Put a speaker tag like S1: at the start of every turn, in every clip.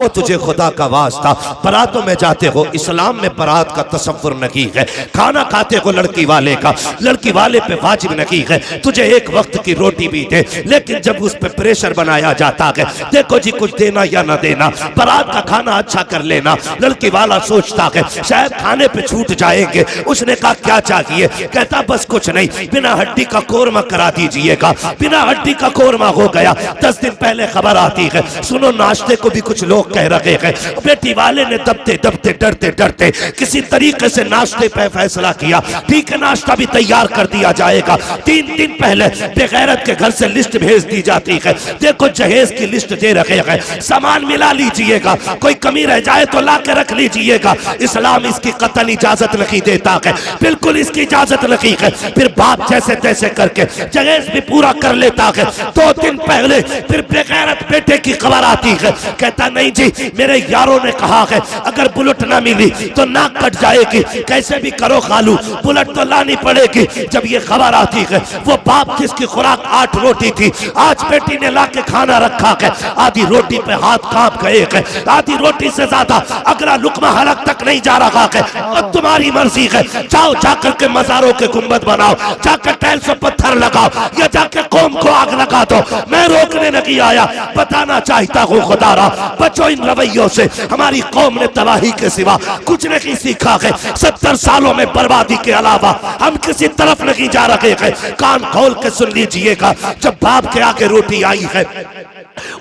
S1: ओ तुझे खुदा का वास्ता, बारातों में जाते हो, इस्लाम में बारात का तसव्वुर नहीं है। खाना खाते हो लड़की वाले का, लड़की वाले पे वाजिब नहीं है। तुझे एक वक्त की रोटी भी दे, लेकिन जब उस पे प्रेशर बनाया जाता है, देखो जी कुछ देना या ना देना, बारात का खाना अच्छा कर लेना, लड़की वाला सोचता है शायद खाने पे छूट जाएंगे। उसने कहा क्या चाहिए? कहता बस कुछ नहीं, बिना हड्डी का कोरमा करा दीजिएगा। बिना हड्डी का कोरमा हो गया। 10 दिन पहले खबर आती है, सुनो नाश्ते को भी कुछ लोग कह रहे हैं। बेटी वाले ने दबते दबते डरते डरते किसी तरीके से नाश्ते पे फैसला किया, ठीक है नाश्ता भी तैयार कर दिया जाएगा। 3 दिन पहले बेगैरत के घर से लिस्ट भेज दी जाती है, देखो जहेज की लिस्ट दे रखे हैं, सामान मिला लीजिएगा, कोई कमी रह जाए तो ला के रख लीजिएगा। इस्लाम इसकी कतई इजाजत नहीं देता है, बिल्कुल इसकी इजाजत नहीं है। फिर बाप जैसे तैसे करके जहेज भी पूरा कर लेता है। 2 दिन पहले फिर बेगैरत बेटे की खबर आती है, कहता नहीं जी मेरे यारों ने कहा है अगर बुलेट ना मिली तो नाक कट जाएगी, कैसे भी करो खालू बुलेट तो लानी पड़ेगी। जब ये खबर आती है, वो बाप जिसकी खुराक 8 रोटी थी, आज बेटी ने ला के खाना रखा है, आधी रोटी पे हाथ कांप गए हैं, आधी रोटी से ज्यादा अगला लुकमा हलक तक नहीं जा रहा है। अब तुम्हारी मर्जी है, जाओ जाकर के मजारों के गुंबद बनाओ, जाकर टाइल्स पर पत्थर लगाओ, या जाकर कौम को आग लगा दो। मैं रोकने नहीं आया, बताना चाहता हूँ खुदारा बचो इन रवैयों से। हमारी कौम ने तबाही के सिवा कुछ नहीं सीखा है। 70 सालों में बर्बादी के अलावा हम किसी तरफ नहीं जा रहे हैं। कान खोल के सुन लीजिएगा, जब बाप के आगे रोटी आई है,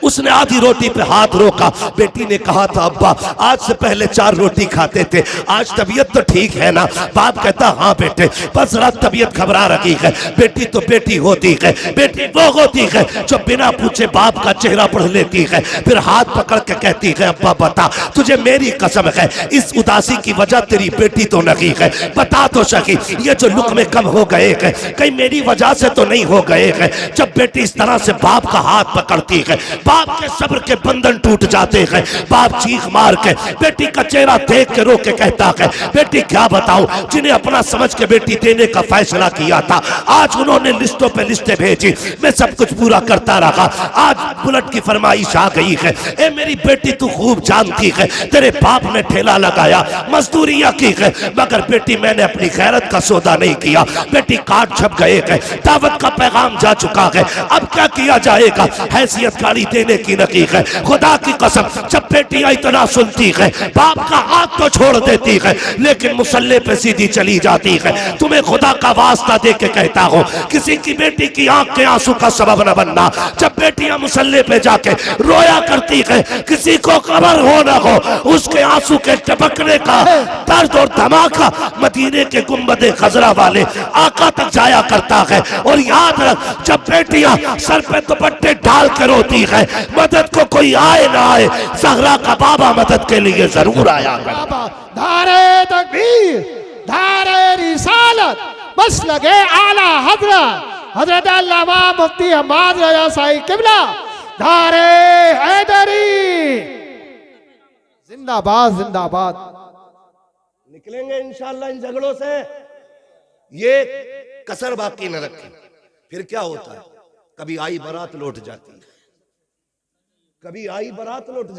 S1: उसने आधी रोटी पे हाथ रोका। बेटी ने कहा था अब्बा आज से पहले 4 रोटी खाते थे, आज तबीयत तो ठीक है ना? बाप कहता हाँ बेटे, बस रात तबीयत घबरा रही है। बेटी तो बेटी होती है, बेटी वो होती है जो बिना पूछे बाप का चेहरा पढ़ लेती है, फिर हाथ पकड़ के कहती है अब्बा बता, तुझे मेरी कसम है इस उदासी की वजह तेरी बेटी तो नहीं है, बता तो सही ये जो लुक़मे कम हो गए हैं कहीं मेरी वजह से तो नहीं हो गए हैं। जब बेटी इस तरह से बाप का हाथ पकड़ती है, बाप के सब्र के बंधन टूट जाते हैं। बाप चीख मार के बेटी का चेहरा देख के रो के कहता है बेटी क्या बताऊं, जिन्हें अपना समझ के बेटी देने का फैसला किया था, आज उन्होंने लिस्टों पे लिस्टें भेजी, मैं सब कुछ पूरा करता रहा, आज बुलेट की फरमाइश आ गई है। ए मेरी बेटी तू खूब जानती है, तेरे बाप ने ठेला लगाया, मजदूरियां की है, मगर बेटी मैंने अपनी गैरत का सौदा नहीं किया। बेटी कार्ड छप गए हैं, दावत का पैगाम जा चुका है, अब क्या किया जाएगा? हैसियत गाड़ी देने की नहीं है। खुदा की कसम जब बेटियां इतना सुनती है, बाप का हाथ तो छोड़ देती है, लेकिन मुसल्ले पे सीधी चली जाती है। तुम्हें खुदा का वास्ता दे के कहता हूँ, किसी की बेटी की आंख के आंसू का सबब न बनना। जब बेटियां मुसल्ले पे जाके रोया करती है, किसी को खबर हो न हो, उसके आंसू के टपकने का दर्द और धमाका मदीने के गुंबदे खजरा वाले आका तक जाया करता है। और याद रख, जब बेटियां सर पे दुपट्टे डाल के रोती है, मदद को कोई आए ना आए, ज़हरा का बाबा मदद के लिए जरूर आया।
S2: धारे तकबीर, धारे रिसालत, बस लगे आला हजरत हजरत अल्लामा मुफ्ती हम्माद रजा साईं किबला, धारे हैदरी जिंदाबाद जिंदाबाद।
S1: निकलेंगे इंशाअल्लाह इन झगड़ों से, ये कसर बाकी न रखें। फिर क्या होता है, कभी आई बारात लौट जाती है, कभी आई बारात लौट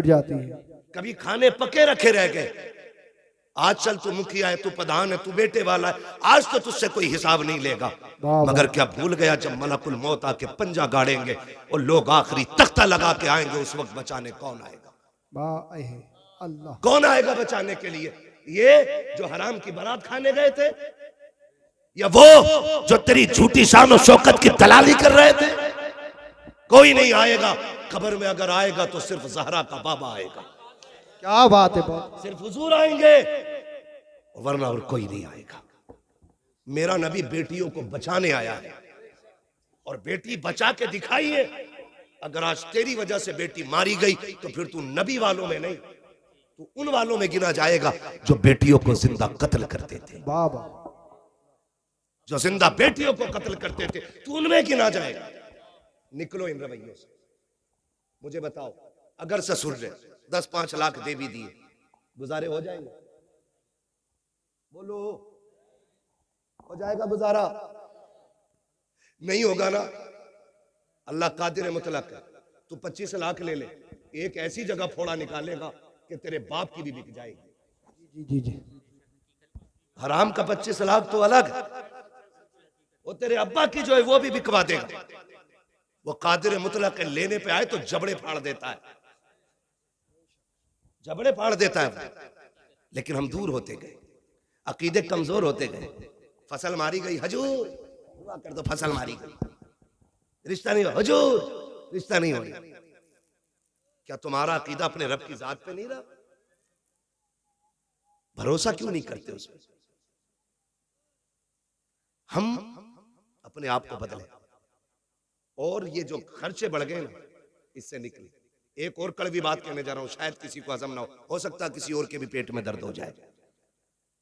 S1: जाती है, कभी खाने पके रखे रह गए। आज चल तू मुखिया है, तू प्रधान है, तू बेटे वाला है, आज तो तुझसे कोई हिसाब नहीं लेगा। मगर क्या भूल गया जब मलकुल मौत आके पंजा गाड़ेंगे और लोग आखिरी तख्ता लगा के आएंगे, उस वक्त बचाने कौन आएगा?
S2: अल्लाह
S1: कौन आएगा बचाने के लिए? ये जो हराम की बारात खाने गए थे, या वो जो तेरी झूठी शान और शौकत की दलाली कर रहे थे? कोई नहीं आएगा। खबर में अगर आएगा तो सिर्फ ज़हरा का बाबा आएगा।
S2: क्या बात है,
S1: सिर्फ हुजूर आएंगे, वरना और कोई नहीं आएगा। मेरा नबी बेटियों को बचाने आया है और बेटी बचा के दिखाई है। अगर आज तेरी वजह से बेटी मारी गई तो फिर तू नबी वालों में नहीं, तू उन वालों में गिना जाएगा जो बेटियों को जिंदा कत्ल करते थे।
S2: बाबा
S1: जो जिंदा बेटियों को कत्ल करते थे, तू उनमें गिना जाएगा। निकलो इन रवैयों से। मुझे बताओ, अगर ससुर ने 10-5 लाख दे भी दिए, गुजारे हो जाएंगे? बोलो, हो जाएगा गुजारा? नहीं होगा ना। अल्लाह कादिर मुतलक है, तू 25 लाख ले ले, एक ऐसी जगह फोड़ा निकालेगा कि तेरे बाप की भी बिक जाएगी।
S2: जी जी।
S1: हराम का 25 लाख तो अलग, वो तेरे अब्बा की जो है वो भी बिकवा देगा। वो कादिर मुतलक के लेने पे आए तो जबड़े फाड़ देता है, जबड़े फाड़ देता है। लेकिन हम दूर होते गए, अकीदे कमजोर होते गए। फसल मारी गई, हजूर दुआ कर दो, फसल मारी गई, रिश्ता नहीं, हजूर रिश्ता नहीं हो रहा। क्या तुम्हारा अकीदा अपने रब की जात पे नहीं रहा? भरोसा क्यों नहीं करते उसमें? हम अपने आप को बदले और ये जो खर्चे बढ़ गए ना, इससे निकले। एक और कड़वी बात कहने जा रहा हूं, शायद किसी को हजम ना हो सकता है किसी और के भी पेट में दर्द हो जाए।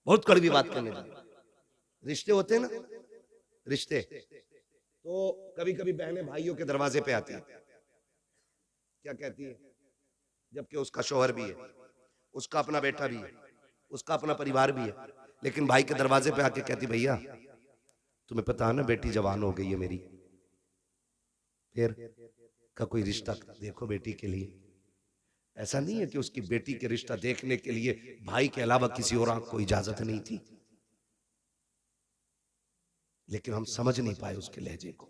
S1: बहुत कड़वी बात कहने जा रहा हूं। रिश्ते होते हैं ना, रिश्ते तो कभी कभी बहनें भाइयों के दरवाजे पे आती है, क्या कहती है, जबकि उसका शौहर भी है, उसका अपना बेटा भी है, उसका अपना परिवार भी है, लेकिन भाई के दरवाजे पे आके कहती, भैया तुम्हें पता है ना बेटी जवान हो गई है मेरी, फिर का कोई रिश्ता देखो बेटी के लिए। ऐसा नहीं है कि उसकी बेटी के रिश्ता देखने के लिए भाई के अलावा किसी और को इजाजत नहीं थी, लेकिन हम समझ नहीं पाए उसके लहजे को।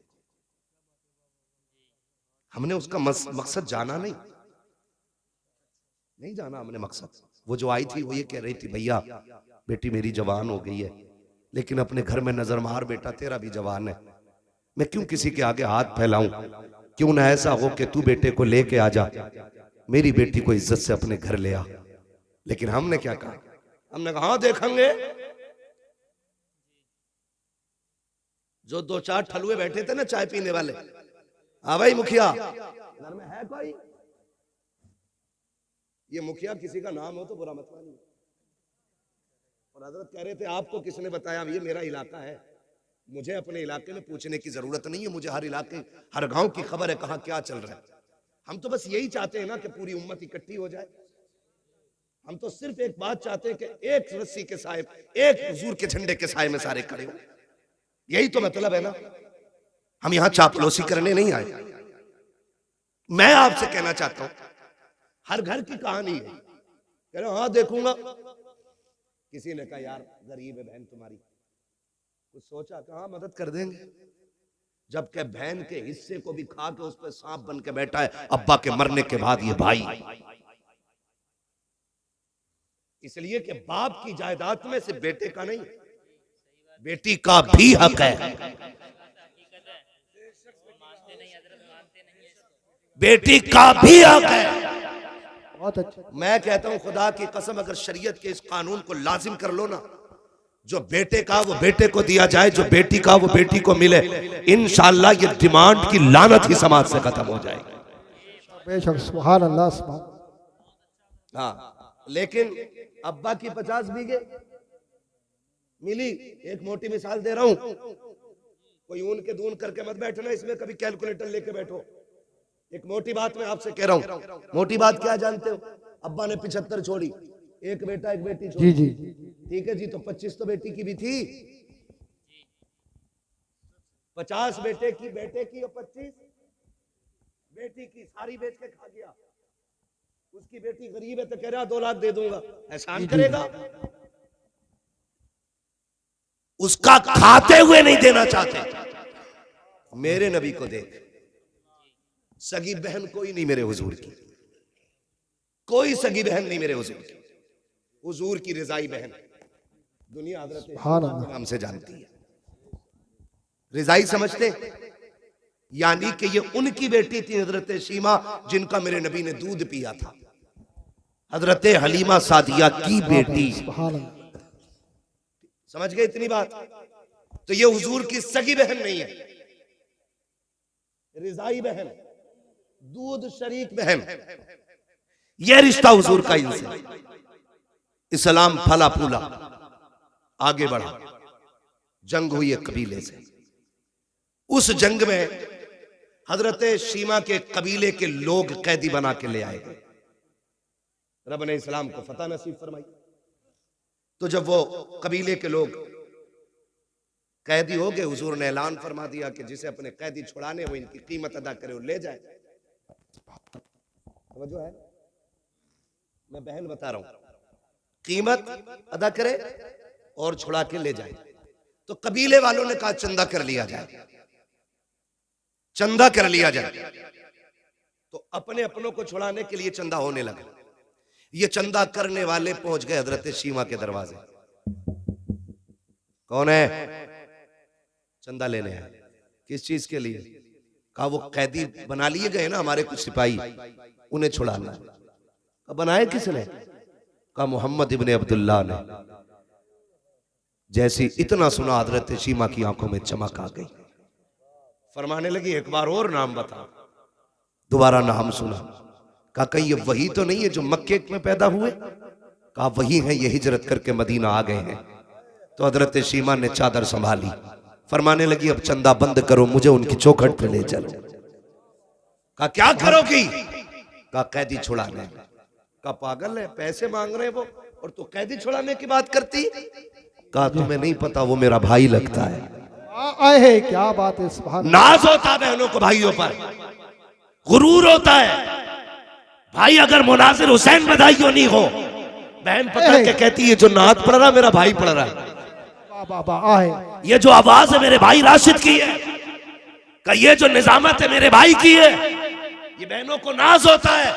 S1: हमने उसका मकसद जाना नहीं जाना हमने मकसद। वो जो आई थी वो ये कह रही थी, भैया बेटी मेरी जवान हो गई है, लेकिन अपने घर में नजर मार बेटा तेरा भी जवान है, मैं क्यों किसी के आगे हाथ फैलाऊं? क्यों ना ऐसा हो कि तू बेटे को लेके आ जा, मेरी बेटी को इज्जत से अपने घर ले आ। लेकिन हमने क्या कहा? हमने कहा हाँ देखेंगे। जो 2-4 ठलुए बैठे थे ना चाय पीने वाले, हाँ भाई मुखिया घर में है कोई? ये मुखिया किसी का नाम हो तो बुरा मत मानिए। और हजरत कह रहे थे आपको किसने बताया? ये मेरा इलाका है, मुझे अपने इलाके में पूछने की जरूरत नहीं है, मुझे हर इलाके हर गांव की खबर है कहां क्या चल रहा है। हम तो बस यही चाहते हैं ना कि पूरी उम्मत इकट्ठी हो जाए। हम तो सिर्फ एक बात चाहते हैं कि एक रस्सी के साए, एक हुजूर के झंडे के साए में सारे खड़े हो। यही तो मतलब है ना। हम यहां चापलूसी करने नहीं आए। मैं आपसे कहना चाहता हूं, हर घर की कहानी है। कह रहे हाँ देखूंगा। किसी ने कहा यार गरीब है बहन तुम्हारी, कुछ सोचा? कहा मदद कर देंगे। जबकि बहन के हिस्से को भी खा के उस पर सांप बन के बैठा है अब्बा के मरने के बाद ये भाई। इसलिए कि बाप की जायदाद में से बेटे का नहीं, बेटी का भी हक है। बेटी का भी हक है।
S2: बहुत अच्छा।
S1: मैं कहता हूं खुदा की कसम, अगर शरीयत के इस कानून को लाजिम कर लो ना, जो बेटे का वो बेटे को दिया जाए, जो बेटी का वो बेटी को मिले, इंशाअल्लाह ये डिमांड की लानत ही समाज से खत्म हो जाएगी।
S2: बेशक, सुभान अल्लाह सुभान।
S1: हाँ, लेकिन अब्बा की 50 बीघे मिली। एक मोटी मिसाल दे रहा हूं, कोई ऊन के दून करके मत बैठना इसमें, कभी कैलकुलेटर लेके बैठो। एक मोटी बात मैं आपसे कह रहा हूं। मोटी बात क्या जानते हो? अब्बा ने 75 छोड़ी, एक बेटा एक बेटी छोड़ी।
S2: जी जी।
S1: ठीक है जी, तो 25 तो बेटी की भी थी। 50 बेटे की और 25 बेटी की, सारी बेच के खा गया। उसकी बेटी गरीब है तो कह रहा 2 लाख दे दूंगा, एहसान करेगा? उसका खाते हुए नहीं देना चाहते। मेरे नबी को देख, सगी बहन कोई नहीं मेरे हुजूर की, कोई सगी बहन नहीं मेरे हुजूर की। हुजूर की रिजाई बहन दुनिया हजरत नाम से जानती है। रिजाई समझते? यानी कि ये उनकी बेटी थी हजरत शीमा, जिनका मेरे नबी ने दूध पिया था। हजरत हलीमा सादिया की बेटी। समझ गए इतनी बात? तो ये हुजूर की सगी बहन नहीं है, रिजाई बहन, दूध शरीक बहन। यह रिश्ता हुजूर का इनसे। इस्लाम फला फूला आगे बढ़ा, जंग हुई एक कबीले से। उस जंग में हजरत शीमा के कबीले के लोग कैदी बना के ले आए गए। रब ने इस्लाम को फतह नसीब फरमाई। तो जब वो कबीले के लोग कैदी हो गए, हुजूर ने ऐलान फरमा दिया कि जिसे अपने कैदी छुड़ाने हो इनकी कीमत अदा करे और ले जाए। समझो है, मैं बहन बता रहा हूं, कीमत अदा करे और छुड़ा के ले जाए। तो कबीले वालों ने कहा चंदा कर लिया जाए, चंदा कर लिया जाए। तो अपने अपनों को छुड़ाने के लिए चंदा होने लगा। ये चंदा करने वाले पहुंच गए हजरत शीमा के दरवाजे। कौन है? चंदा लेने आए। किस चीज के लिए? कहा वो कैदी बना लिए गए ना हमारे कुछ सिपाही, उन्हें छुड़ाना। बनाए किसने? कहा मोहम्मद इब्ने अब्दुल्लाह ने। जैसी इतना सुना हजरत शीमा की आंखों में चमक आ गई, फरमाने लगी एक बार और नाम बता। दोबारा नाम सुना, कहा कहीं ये वही तो नहीं है जो मक्के में पैदा हुए? कहा वही है, ये हिजरत करके मदीना आ गए हैं। तो हजरत शीमा ने चादर संभाली, फरमाने लगी अब चंदा बंद करो, मुझे उनकी चौखट पे ले चलो। कहा क्या करोगी? कहा कैदी छुड़ाने। कहा पागल है, पैसे मांग रहे वो और तू कैदी छुड़ाने की बात करती? कहा तुम्हें नहीं पता वो मेरा भाई लगता है।
S2: आए क्या बात है, सुभान।
S1: नाज होता है बहनों को भाइयों पर, गुरूर होता है। भाई अगर मुनासिर हुसैन बधाइयों नहीं हो, बहन पकड़ के कहती है जो नात पढ़ रहा मेरा भाई पढ़ रहा है।
S2: बाबा आए,
S1: ये जो आवाज है मेरे भाई राशिद की है, का ये जो निजामत है मेरे भाई की है। ये बहनों को नाज होता है।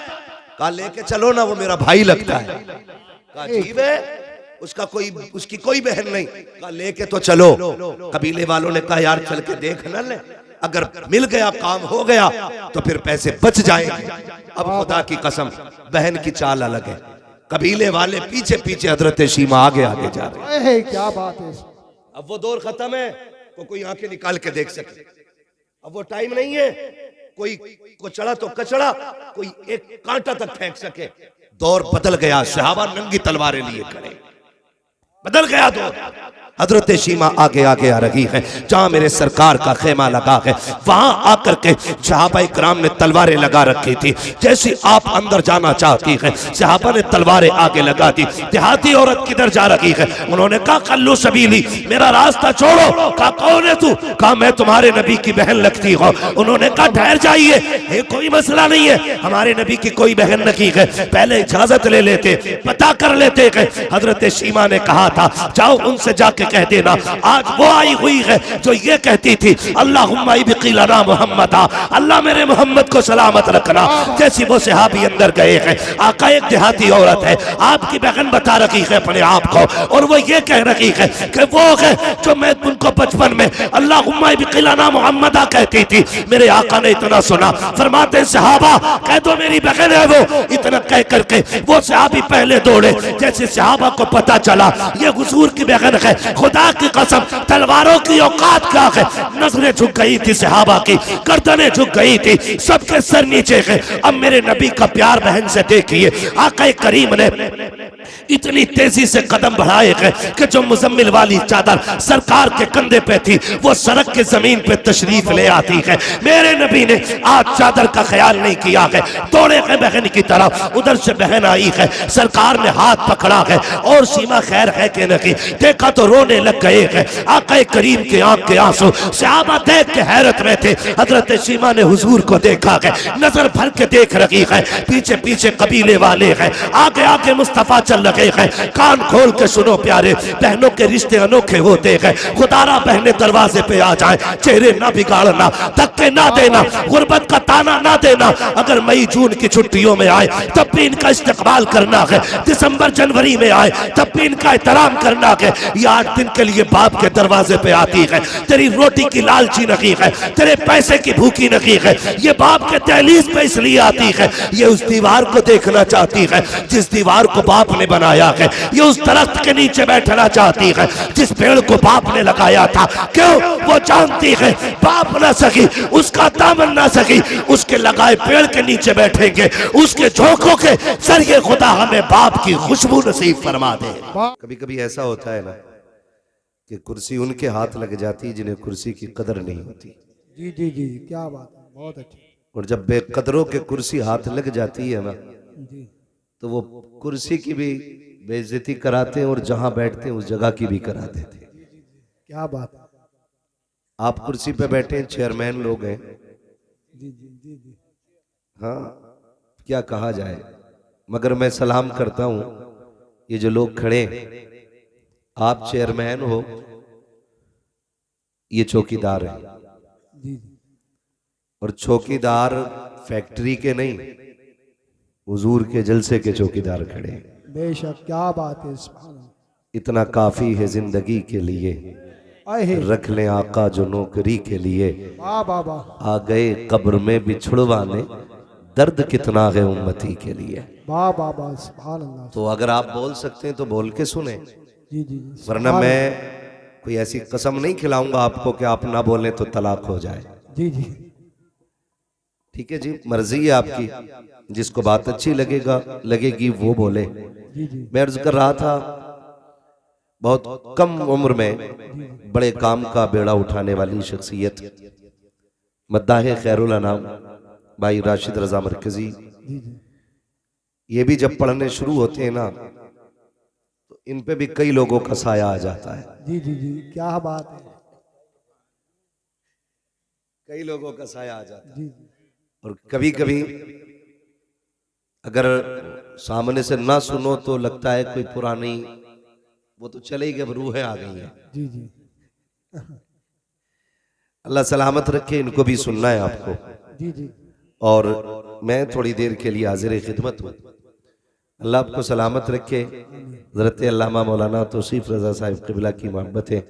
S1: कहा लेके चलो ना, वो मेरा भाई लगता है। कहा अजीब है, उसकी कोई बहन नहीं। कहा लेके तो चलो। कबीले वालों ने कहा यार चल के देख न ले, अगर मिल गया काम हो गया तो फिर पैसे बच जाएंगे। अब खुदा की कसम बहन की चाल अलग है। कबीले वाले पीछे पीछे, हजरत शीमा आगे आगे जा रहे
S2: हैं। क्या बात है।
S1: अब वो दौर खत्म है तो कोई आंखें निकाल के देख सके। अब वो टाइम नहीं है कोई को चढ़ा तो कचड़ा, कोई एक कांटा तक फेंक सके। दौर बदल गया, सहाबा नंगी तलवारें लिए खड़े, बदल गया दौर। हजरत शीमा आगे आगे आ रही है, जहां मेरे सरकार का खेमा लगा है वहां आकर के सहाबा इकराम ने तलवारें लगा रखी थी। जैसी आप अंदर जाना चाहती है, सहाबा ने तलवारें आगे लगा दी। देहाती औरत किधर जा रही है? उन्होंने कहा कल्लू सबीली, मेरा रास्ता छोड़ो। कहा कौन है तू? कहा मैं तुम्हारे नबी की बहन लगती हूँ। उन्होंने कहा ठहर जाइए, कोई मसला नहीं है, हमारे नबी की कोई बहन नहीं है, पहले इजाजत ले लेते, पता कर लेते। हजरत शीमा ने कहा था जाओ उनसे जाके कह देना आज वो आई हुई है जो ये कहती थी अल्लाहुम्मा इब्क़िलना मुहम्मदा, अल्लाह मेरे मोहम्मद को सलामत रखना। जैसी वो सहाबी अंदर गए हैं, आका एक देहाती औरत है, आपकी बहन बता रही है अपने आप को, और वो ये कह रही है कि वो है जो मैं उनको बचपन में अल्लाहुम्मा इब्क़िलना मुहम्मदा कहती थी। मेरे आका ने इतना सुना, फरमाते सहाबा कह दो मेरी बहन है वो। इतना कह करके वो सहाबी पहले दौड़े। जैसे सहाबा को पता चला ये हुजूर की बहन है, खुदा की कसम तलवारों की औकात क्या है। नजरें झुक गई थी सहाबा की, गर्दनें झुक गई थी, सबके सर नीचे है। अब मेरे नबी का प्यार बहन से देखिए, आका करीम ने इतनी तेजी से कदम बढ़ाए हैं कि जो मुजम्मिल वाली चादर सरकार के कंधे पे थी वो सड़क के जमीन पे तशरीफ ले आती है। मेरे नबी ने आज चादर का ख्याल नहीं किया है, दौड़े हैं बहन की तरफ। उधर से बहन आई है, सरकार ने हाथ पकड़ा है और शीमा खैर है कि नहीं, देखा तो रोने लग गए हैं। आका करीम के आंख के आंसू, सहाबा देख के हैरत में थे। हजरत शीमा ने हुजूर को देखा है, नजर भर के देख रही है, पीछे पीछे कबीले वाले हैं, आगे आगे मुस्तफा चल रहे हैं। कान खोल के सुनो प्यारे, बहनों के रिश्ते अनोखे होते हैं। खुदारा बहने दरवाजे पे आ जाए, चेहरे ना बिगाड़ना, धक्के ना देना, गुर्बत का ताना ना देना। अगर मई जून की छुट्टियों में आए तब भी इनका इस्तेकबाल करना है, दिसंबर जनवरी में आए तब भी इनका एहतराम करना है। ये 8 दिन के लिए बाप के दरवाजे पे आती है, तेरी रोटी की लालची नहीं है, तेरे पैसे की भूखी नहीं है, ये बाप के दहलीज पे इसलिए आती है, ये उस दीवार को देखना चाहती है जिस दीवार को बाप ने बनाया है, ये उस दरख्त के नीचे बैठना चाहती है जिस पेड़ को बाप ने लगाया था। क्यों? वो जानती है बाप ना सकी, उसका दामन ना सकी, उसके लगाए पेड़ के नीचे बैठेंगे, उसके झोंकों के जरिए खुदा हमें बाप की खुशबू नसीब फरमा दे। कभी कभी ऐसा होता है ना कि कुर्सी उनके हाथ लग जाती है जिन्हें कुर्सी की कदर नहीं होती।
S2: जी जी जी, क्या बात है, बहुत अच्छी।
S1: और जब बेकदरों के कुर्सी हाथ लग जाती है ना
S2: जी,
S1: तो वो कुर्सी की भी बेइज्जती कराते हैं और जहां बैठते हैं उस जगह की भी करा देते हैं।
S2: क्या बात है।
S1: आप कुर्सी पे बैठे हैं, चेयरमैन लोग हैं,
S2: जी जी जी जी,
S1: हाँ, क्या कहा जाए, मगर मैं सलाम करता हूं ये जो लोग खड़े, आप चेयरमैन हो, ये चौकीदार है।
S2: जी
S1: और चौकीदार फैक्ट्री के नहीं, हुजूर के जलसे के चौकीदार खड़े हैं।
S2: बेशक, क्या बात है। सुभान अल्लाह।
S1: इतना काफी है जिंदगी के लिए,
S2: आहे
S1: रख लें आका जो नौकरी के लिए।
S2: वाह वाह वाह
S1: आ गए कब्र में बिछुड़वाने, दर्द कितना है उम्मती के लिए।
S2: वाह वाह वाह। सुभान अल्लाह।
S1: तो अगर आप बोल सकते हैं तो बोल के सुने,
S2: जी जी जी।
S1: वरना मैं कोई ऐसी कसम नहीं खिलाऊंगा आपको कि आप ना बोलें तो तलाक हो जाए।
S2: जी जी
S1: ठीक है जी, मर्जी है आपकी, जिसको बात अच्छी लगेगी वो बोले।
S2: जी जी
S1: मैं अर्ज कर रहा था, बहुत कम उम्र में बड़े काम का बेड़ा उठाने वाली शख्सियत मद्दाह खैरुल अनाम भाई राशिद रजा मरकजी,
S2: जी जी।
S1: ये भी जब पढ़ने शुरू होते हैं ना तो इन पे भी कई लोगों का साया आ जाता है।
S2: जी जी जी, क्या बात है।
S1: कई लोगों का साया आ जाता है।
S2: जी जी
S1: और कभी कभी अगर सामने से ना सुनो तो लगता है कोई पुरानी, वो तो चले ही गए, अब रूहें आ गई हैं।
S2: जी जी
S1: अल्लाह सलामत रखे, इनको भी सुनना है आपको।
S2: जी जी।
S1: और मैं थोड़ी देर के लिए हाजिर खिदमत हूँ। अल्लाह आपको सलामत रखे। हज़रत अल्लामा मौलाना तौसीफ रज़ा साहिब क़िबला की मोहब्बतें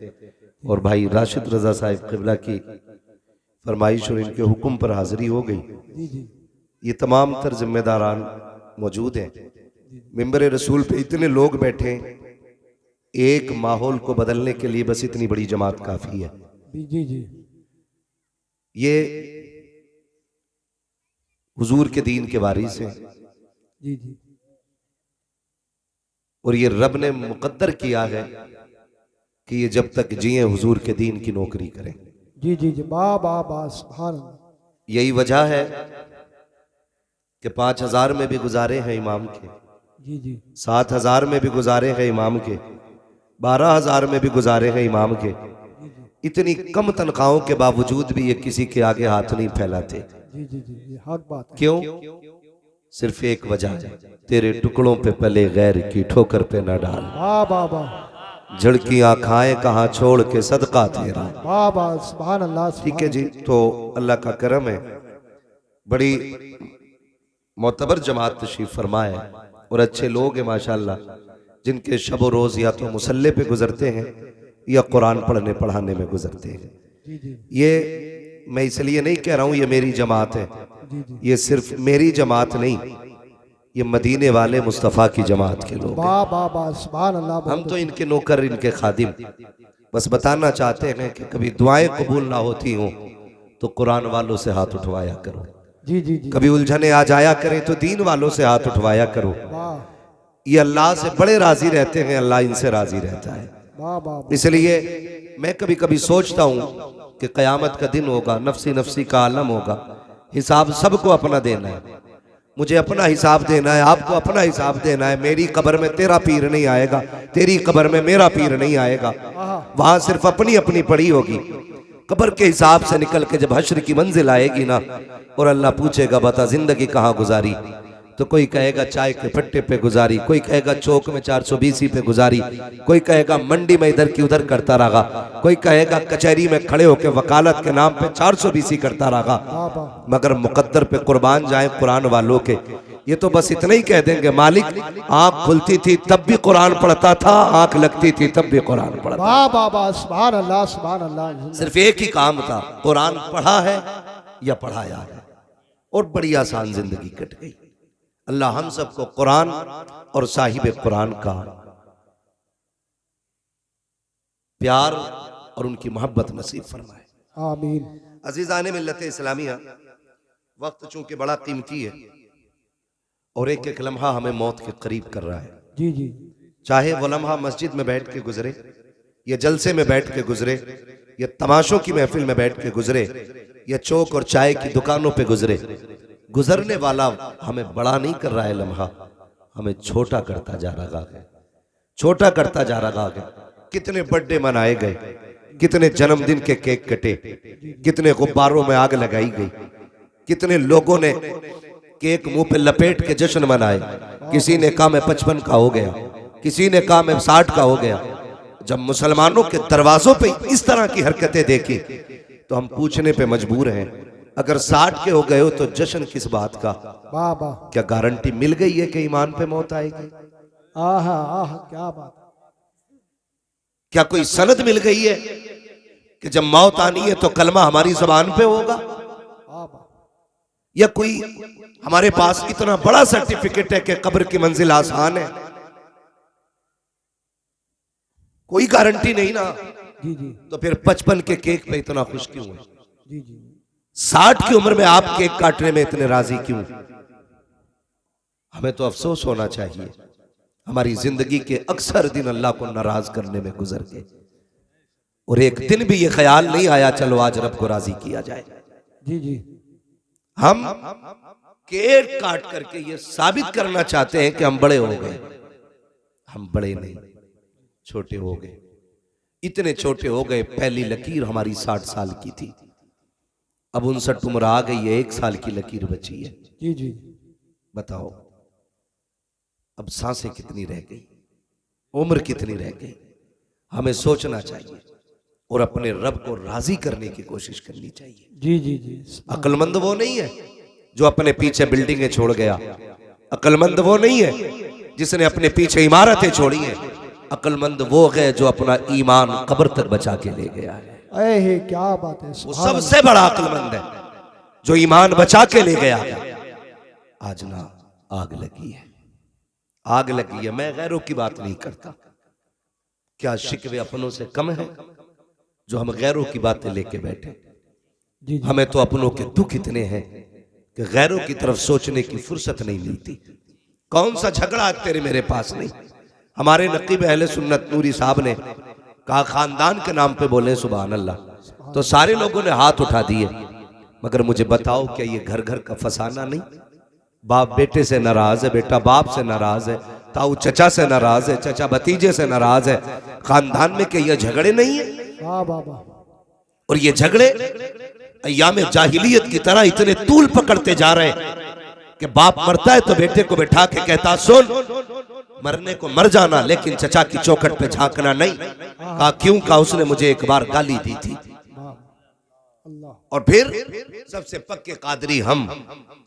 S1: और भाई राशिद रज़ा साहिब क़िबला की फरमाइश और इनके हुक्म पर हाजिरी हो गई।
S2: जी जी
S1: ये तमाम तर जिम्मेदारान मौजूद हैं। मिंबर रसूल पे इतने लोग बैठे, एक माहौल को बदलने के लिए बस इतनी बड़ी जमात काफ़ी है।
S2: जी जी
S1: ये हुजूर के दीन के वारिस हैं
S2: जी जी।
S1: और ये रब ने मुकद्दर किया है कि ये जब तक जिए हुजूर के दीन की नौकरी करें।
S2: जी जी जी। वाह वाह वाह। सुभान अल्लाह।
S1: यही वजह है कि 5000 में भी गुजारे हैं इमाम के,
S2: जी जी
S1: 7000 में भी गुजारे हैं इमाम के, 12000 में भी गुजारे हैं इमाम के। इतनी कम तनख्वाहों के बावजूद भी ये किसी के आगे हाथ नहीं फैलाते।
S2: जी जी जी जी, हक बात है।
S1: क्यों? सिर्फ एक वजह है, तेरे टुकड़ों पे पले गैर की ठोकर पे न डाल।
S2: वाह वाह वाह।
S1: झड़कियां खाए कहाँ छोड़ के सदका तेरा।
S2: वाह वाह। सुभान अल्लाह।
S1: ठीक है जी, तो अल्लाह का करम है, बड़ी मोतबर जमात तशरीफ फरमा है और अच्छे लोग हैं माशाल्लाह, जिनके शब रोज या तो मुसल्ले पे गुजरते हैं या कुरान पढ़ने पढ़ाने में गुजरते हैं।
S2: जी जी
S1: ये मैं इसलिए नहीं कह रहा हूं ये मेरी जमात है,
S2: जी जी।
S1: ये सिर्फ मेरी जमात नहीं, ये मदीने वाले मुस्तफ़ा की जमात के लोग हैं।
S2: वाह वाह वाह। सुभान अल्लाह।
S1: हम तो इनके नौकर, इनके खादिम, बस बताना चाहते हैं कि कभी दुआएं कबूल ना होती हों तो कुरान वालों से हाथ उठवाया करो।
S2: जी जी जी।
S1: कभी उलझने आ जाया करें तो दीन वालों से हाथ उठवाया करो।
S2: वाह
S1: ये अल्लाह से बड़े राजी रहते हैं, अल्लाह इनसे राजी रहता है।
S2: वाह वाह।
S1: इसलिए मैं कभी कभी सोचता हूं कि कयामत का दिन होगा, नफसी नफसी का आलम होगा, हिसाब सबको अपना देना है। मुझे अपना हिसाब देना है, आपको अपना हिसाब देना है। मेरी कब्र में तेरा पीर नहीं आएगा, तेरी कब्र में मेरा पीर नहीं आएगा। वहां सिर्फ अपनी अपनी पड़ी होगी। कब्र के हिसाब से निकल के जब हश्र की मंजिल आएगी ना और अल्लाह पूछेगा बता जिंदगी कहाँ गुजारी, तो कोई कहेगा चाय के फट्टे पे गुजारी, कोई कहेगा चौक में 420 पे गुजारी, कोई कहेगा मंडी में इधर की उधर करता रहा, कोई कहेगा कचहरी में खड़े होकर वकालत के नाम पे 420 करता रहा। मगर मुकद्दर पे कुर्बान जाए कुरान वालों के, ये तो बस इतना ही कह देंगे मालिक आंख खुलती थी तब भी कुरान पढ़ता था, आंख लगती थी तब भी कुरान पढ़ता।
S2: वाह वाह वाह। सुभान अल्लाह। सुभान अल्लाह।
S1: सिर्फ एक ही काम था, कुरान पढ़ा है या पढ़ाया है, और बड़ी आसान जिंदगी कट गई। अल्लाह हम सबको कुरान और साहिब कुरान का प्यार और उनकी मोहब्बत नसीब फरमाए।
S2: आमीन।
S1: अजीज़ान मिल्लत इस्लामिया, वक्त चूंकि बड़ा कीमती है और एक एक लम्हा हमें मौत के करीब कर रहा है।
S2: जी जी।
S1: चाहे वो लम्हा मस्जिद में बैठ के गुजरे, या जलसे में बैठ के गुजरे, या तमाशों की महफिल में बैठ के गुजरे, या चौक और चाय की दुकानों पे गुजरे, गुजरने वाला हमें बड़ा नहीं कर रहा है लम्हा, हमें छोटा करता जा रहा है, छोटा करता जा रहा है। कितने बर्थडे मनाए गए, कितने जन्मदिन के केक कटे, कितने गुब्बारों में आग लगाई गई, कितने लोगों ने केक मुंह पे लपेट के जश्न मनाए। किसी ने कहा मैं 55 का हो गया, किसी ने कहा मैं 60 का हो गया। जब मुसलमानों के दरवाजों पे इस तरह की हरकतें देखी तो हम पूछने पे मजबूर हैं, अगर 60 के हो गए हो तो जश्न किस बात का?
S2: वाह वाह,
S1: क्या गारंटी मिल गई है कि ईमान पे मौत आएगी?
S2: आहा आहा, क्या बात।
S1: क्या कोई सनद मिल गई है कि जब मौत आनी है तो कलमा हमारी जबान पे होगा? या कोई हमारे पास इतना बड़ा सर्टिफिकेट है कि कब्र की मंजिल आसान है? कोई गारंटी नहीं ना।
S2: जी जी।
S1: तो फिर 55 के केक पे इतना खुश क्यों है?
S2: जी जी।
S1: 60 की उम्र में आप केक काटने में इतने राजी क्यों? हमें तो अफसोस होना चाहिए, हमारी जिंदगी के अक्सर दिन अल्लाह को नाराज करने में गुजर गए और एक दिन भी ये ख्याल नहीं आया चलो आज रब को राजी किया जाए।
S2: जी जी।
S1: हम केक काट करके ये साबित करना चाहते हैं कि हम बड़े हो गए। हम बड़े नहीं, छोटे हो गए। इतने छोटे हो गए, पहली लकीर हमारी 60 साल की थी, अब 59 उम्र आ गई है, 1 साल की लकीर बची है।
S2: जी जी।
S1: बताओ अब सांसें कितनी रह गई, उम्र कितनी रह गई? हमें सोचना चाहिए और अपने रब को राजी करने की कोशिश करनी चाहिए।
S2: जी जी जी।
S1: अक्लमंद वो नहीं है जो अपने पीछे बिल्डिंगें छोड़ गया, अक्लमंद वो नहीं है जिसने अपने पीछे इमारतें छोड़ी हैं, अक्लमंद वो है जो अपना ईमान कब्र तक बचा के ले गया है।
S2: अरे क्या बात है,
S1: वो सबसे बड़ा अक्लमंद है जो ईमान बचा के ले गया। आज ना आग लगी है, आग लगी है। मैं गैरों की बात नहीं करता, क्या शिकवे अपनों से कम है जो हम गैरों की बातें लेके बैठे?
S2: जी जी।
S1: हमें तो अपनों के दुख इतने हैं कि गैरों की तरफ सोचने की फुर्सत नहीं मिलती। कौन सा झगड़ा तेरे मेरे पास नहीं। हमारे नकीब अहले सुन्नत नूरी साहब ने कहा खानदान के नाम पे बोले सुभान अल्लाह, तो सारे लोगों ने हाथ उठा दिए। मगर मुझे बताओ क्या ये घर घर का फसाना नहीं? बाप बेटे से नाराज है, बेटा बाप से नाराज है, ताऊ चचा से नाराज है, चचा भतीजे से नाराज है। खानदान में क्या ये झगड़े नहीं है?
S2: वाह वाह वाह।
S1: और ये झगड़े अय्याम जाहिलियत की तरह इतने तूल पकड़ते जा रहे हैं कि बाप मरता है तो बेटे को बैठा के कहता सुन, मरने को मर जाना लेकिन चचा की चौखट पे झांकना नहीं। कहा क्यों? कहा उसने मुझे एक बार गाली दी थी। और फिर सबसे पक्के कादरी हम,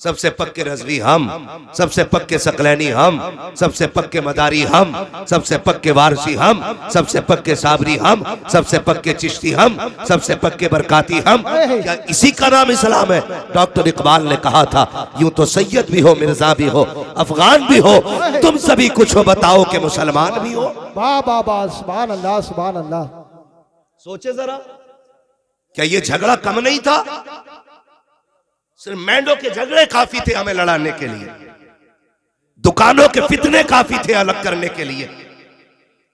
S1: सबसे पक्के रजवी हम, सबसे पक्के सकलैनी हम, सबसे पक्के मदारी हम, सबसे पक्के वारसी हम, सबसे पक्के साबरी हम, सबसे पक्के चिश्ती हम, सबसे पक्के बरकाती हम। क्या इसी का नाम इस्लाम है? डॉक्टर इकबाल ने कहा था यूं तो सैयद भी हो, मिर्जा भी हो, अफगान भी हो, तुम सभी कुछ हो, बताओ कि मुसलमान भी हो।
S2: वाह वाह वाह, सुभान अल्लाह सुभान अल्लाह।
S1: सोचे जरा, क्या ये झगड़ा कम नहीं था? सिर्फ मैंडों के झगड़े काफी थे हमें लड़ाने के लिए, दुकानों के फितने काफी थे अलग करने के लिए।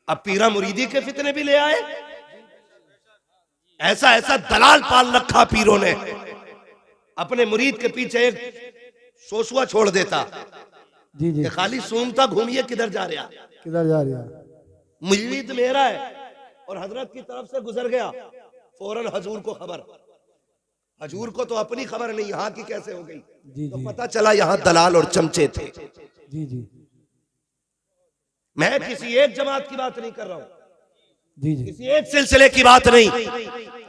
S1: अब पीरा मुरीदी के फितने भी ले आए। ऐसा ऐसा दलाल पाल रखा पीरों ने, अपने मुरीद के पीछे एक सोसुआ छोड़ देता
S2: जी जी।
S1: खाली सूंघता घूमिए किधर जा रहा,
S2: किधर जा रहा?
S1: मुरीद मेरा है और हजरत की तरफ से गुजर गया, फौरन हजूर को खबर। हजूर को तो अपनी खबर नहीं यहाँ की कैसे हो गई।
S2: जी
S1: तो
S2: जी।
S1: पता चला यहाँ दलाल और चमचे थे।
S2: जी जी।
S1: मैं किसी एक जमात की बात नहीं कर रहा हूँ,
S2: जी जी।
S1: किसी एक सिलसिले की बात नहीं।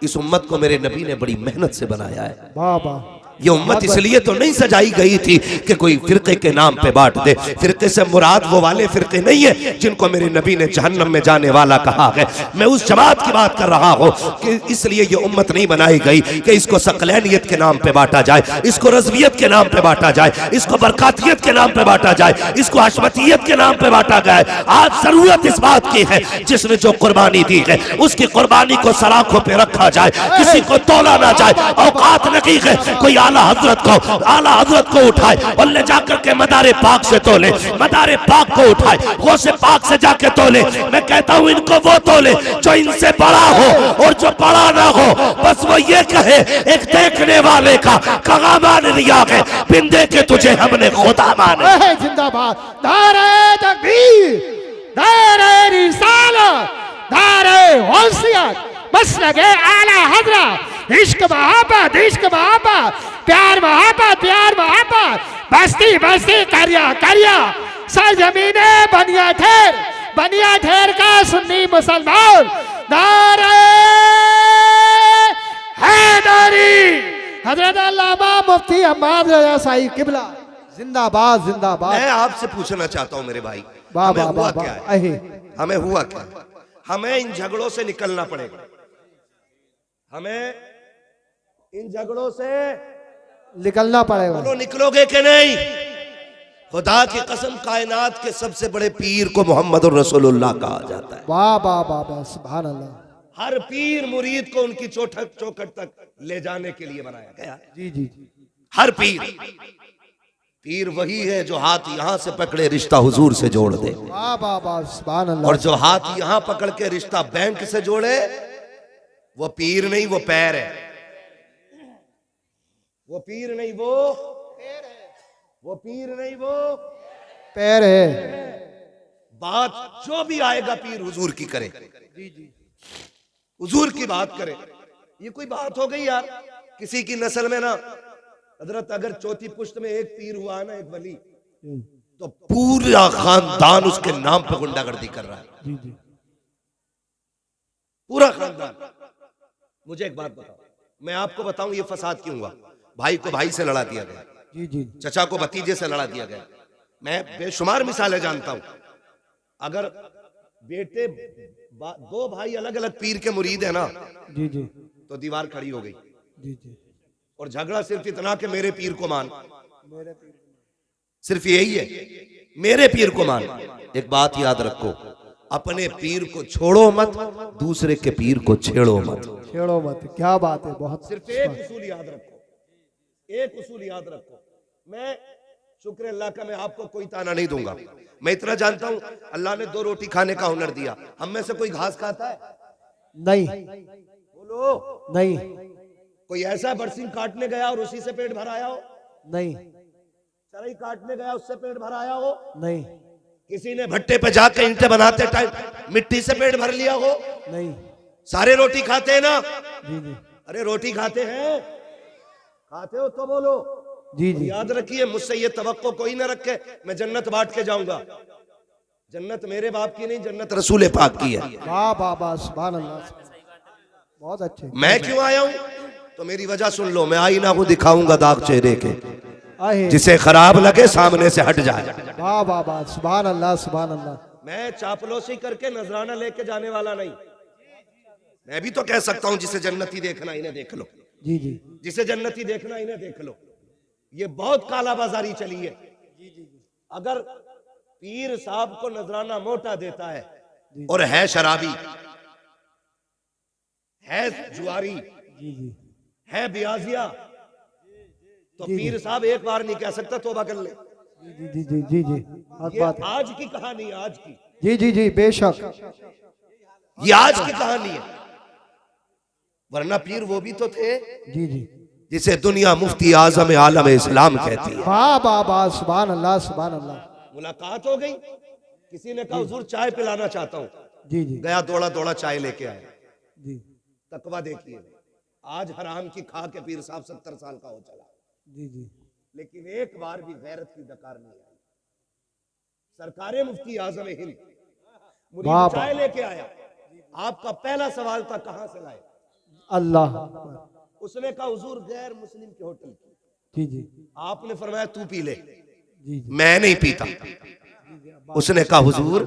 S1: इस उम्मत को मेरे नबी ने बड़ी मेहनत से बनाया है।
S2: वाह वाह।
S1: ये उम्मत इसलिए तो नहीं सजाई गई थी कि कोई फिरके के नाम पे बांट दे। फिरके से मुराद वो वाले फिरके नहीं है जिनको मेरे नबी ने जहन्नम में जाने वाला कहा है। मैं उस जमात की बात कर रहा हूँ कि इसलिए ये उम्मत नहीं बनाई गई कि इसको सकलैनियत के नाम पे बांटा जाए, इसको रज़वियत के नाम पे बांटा जाए, इसको बरकातियत के नाम पे बांटा जाए, इसको हशमतियत के नाम पे बांटा गया। आज जरूरत इस बात की है जिसने जो कुर्बानी दी है उसकी कुर्बानी को सलाखों पे रखा जाए, किसी को तोला ना जाए। औकात नहीं है कोई आला हजरत को उठाए और ले जाकर के मदारे पाक से तोले, मदारे पाक को उठाए गौसे पाक से जाके तोले। मैं कहता हूँ इनको वो तोले जो इनसे बड़ा हो और जो बड़ा ना हो। बस वो ये कहे एक देखने वाले का कहा मान लिया है, बिन देखे तुझे हमने खुदा माने।
S2: जिंदाबाद। नारे तकबीर, नारे रिसालत, नारे गौसियत, मसलके आला हजरत। इश्क मोहब्बत, इश्क मोहब्बत, प्यार मोहब्बत, प्यार मोहब्बत, बस्ती बस्ती करिया करिया सरजमीने बनिया ठेर का सुन्नी मुसलमान नारे हैदरी हजरत अल्लामा मुफ्ती अहमद रजा साहिब किबला जिंदाबाद जिंदाबाद।
S1: मैं आपसे पूछना चाहता हूं मेरे भाई,
S2: वाह
S1: हमें
S2: वाह
S1: हुआ
S2: वाह
S1: क्या है?
S2: वाह।
S1: हमें हुआ क्या? हमें इन झगड़ों से निकलना पड़ेगा। हमें इन झगड़ों से
S2: निकलना पड़ेगा।
S1: बोलो निकलोगे कि नहीं? खुदा की कसम कायनात के सबसे बड़े पीर को मोहम्मद रसूलुल्लाह कहा जाता है।
S2: वाह वाह वाह वाह सुभान अल्लाह।
S1: हर पीर मुरीद को उनकी चौखट तक ले जाने के लिए बनाया गया।
S2: जी जी
S1: हर पीर वही है जो हाथ यहां से पकड़े रिश्ता हुजूर से जोड़ दे।
S2: वाह वाह वाह सुभान अल्लाह।
S1: और जो हाथ यहां पकड़ के रिश्ता बैंक से जोड़े वो पीर नहीं, वो पैर है। वो पीर नहीं, वो पीर नहीं, वो
S2: पैर है।
S1: बात जो भी आएगा पीर हुजूर की करे।
S2: जी जी
S1: हुजूर की बात करे। ये कोई बात हो गई यार? किसी की नस्ल में ना हजरत अगर चौथी पुश्त में एक पीर हुआ है ना, एक वली, तो पूरा खानदान उसके नाम पे गुंडागर्दी कर रहा है।
S2: जी जी
S1: पूरा खानदान। मुझे एक बात बताओ, मैं आपको बताऊं ये फसाद क्यों हुआ? भाई को भाई से लड़ा दिया गया,
S2: जी जी
S1: चचा को भतीजे से लड़ा दिया गया। मैं बेशुमार मिसालें जानता हूं। अगर बेटे दो भाई अलग अलग पीर के मुरीद है ना,
S2: जी जी
S1: तो दीवार खड़ी हो गई।
S2: जी जी
S1: और झगड़ा सिर्फ इतना कि मेरे पीर को मान, सिर्फ यही है, मेरे पीर को मान। एक बात याद रखो, अपने पीर को छोड़ो मत, दूसरे के पीर को छेड़ो मत।
S2: छेड़ो मत। क्या बात है, बहुत
S1: सिर्फ एक उसूल याद रखो, एक उसूल याद रखो। मैं शुक्र अल्लाह का, मैं आपको कोई ताना नहीं दूंगा। मैं इतना जानता हूं अल्लाह ने 2 रोटी खाने का हुनर दिया। हम में से कोई घास खाता है?
S2: नहीं
S1: बोलो
S2: नहीं
S1: कोई ऐसा बरसिंग काटने गया और उसी से पेट भर आया हो?
S2: नहीं
S1: चरई काटने गया उससे पेट भर आया हो?
S2: नहीं
S1: किसी ने भट्टे पे जाकर ईंटें बनाते टाइम मिट्टी से पेट भर लिया हो?
S2: नहीं।
S1: सारे रोटी खाते हैं ना?
S2: जी जी
S1: अरे रोटी खाते हैं? खाते हो तो बोलो।
S2: जी
S1: और
S2: जी
S1: याद रखिए, मुझसे ये तवक्को कोई ना रखे मैं जन्नत बांट के जाऊंगा। जन्नत मेरे बाप की नहीं, जन्नत रसूल पाक की है।
S2: वाह वाह वाह सुभान अल्लाह। बहुत अच्छे।
S1: मैं क्यों आया हूं तो मेरी वजह सुन लो। मैं आईना हूं, दिखाऊंगा दाग चेहरे के,
S2: आहे।
S1: जिसे खराब लगे सामने से हट जाए।
S2: वाह वाह वाह सुभान अल्लाह सुभान अल्लाह।
S1: मैं चापलूसी करके नजराना लेके जाने वाला नहीं। मैं भी तो कह सकता हूं जिसे जन्नती देखना इन्हें देख लो,
S2: जी जी
S1: जिसे जन्नती देखना इन्हें देख लो। ये बहुत काला बाजारी चली है। अगर पीर साहब को नजराना मोटा देता है और है शराबी, है जुआरी,
S2: जी जी
S1: है बियाजिया, तो पीर साहब एक बार नहीं कह सकता तौबा कर ले।
S2: जी जी जी जी जी हक
S1: ये
S2: बात है।
S1: आज की कहानी है, आज की,
S2: जी जी जी बेशक।
S1: ये आज की कहानी है। वरना पीर वो भी तो थे
S2: जी जी
S1: जिसे दुनिया मुफ्ती आजम आलम इस्लाम कहती है।
S2: वाह वाह वाह सुभान अल्लाह सुभान अल्लाह।
S1: मुलाकात हो गई, किसी ने कहा हुजूर चाय पिलाना चाहता हूं।
S2: जी जी
S1: गया दौड़ा दौड़ा चाय लेके आया।
S2: जी
S1: तकवा देखिए, आज हराम की खा के पीर साहब 70 साल का हो चला,
S2: जी जी
S1: लेकिन एक बार भी गैरत की डकार नहीं आई। सरकारे मुफ्ती आजम हिंद
S2: वाह,
S1: मुरीद चाय लेके आया। आपका पहला सवाल था कहां से लाए?
S2: अल्लाह।
S1: उसने कहा हुजूर गैर मुस्लिम के होटल की।
S2: जी जी
S1: आपने फरमाया तू पी ले।
S2: जी जी
S1: मैं नहीं पीता। उसने कहा हुजूर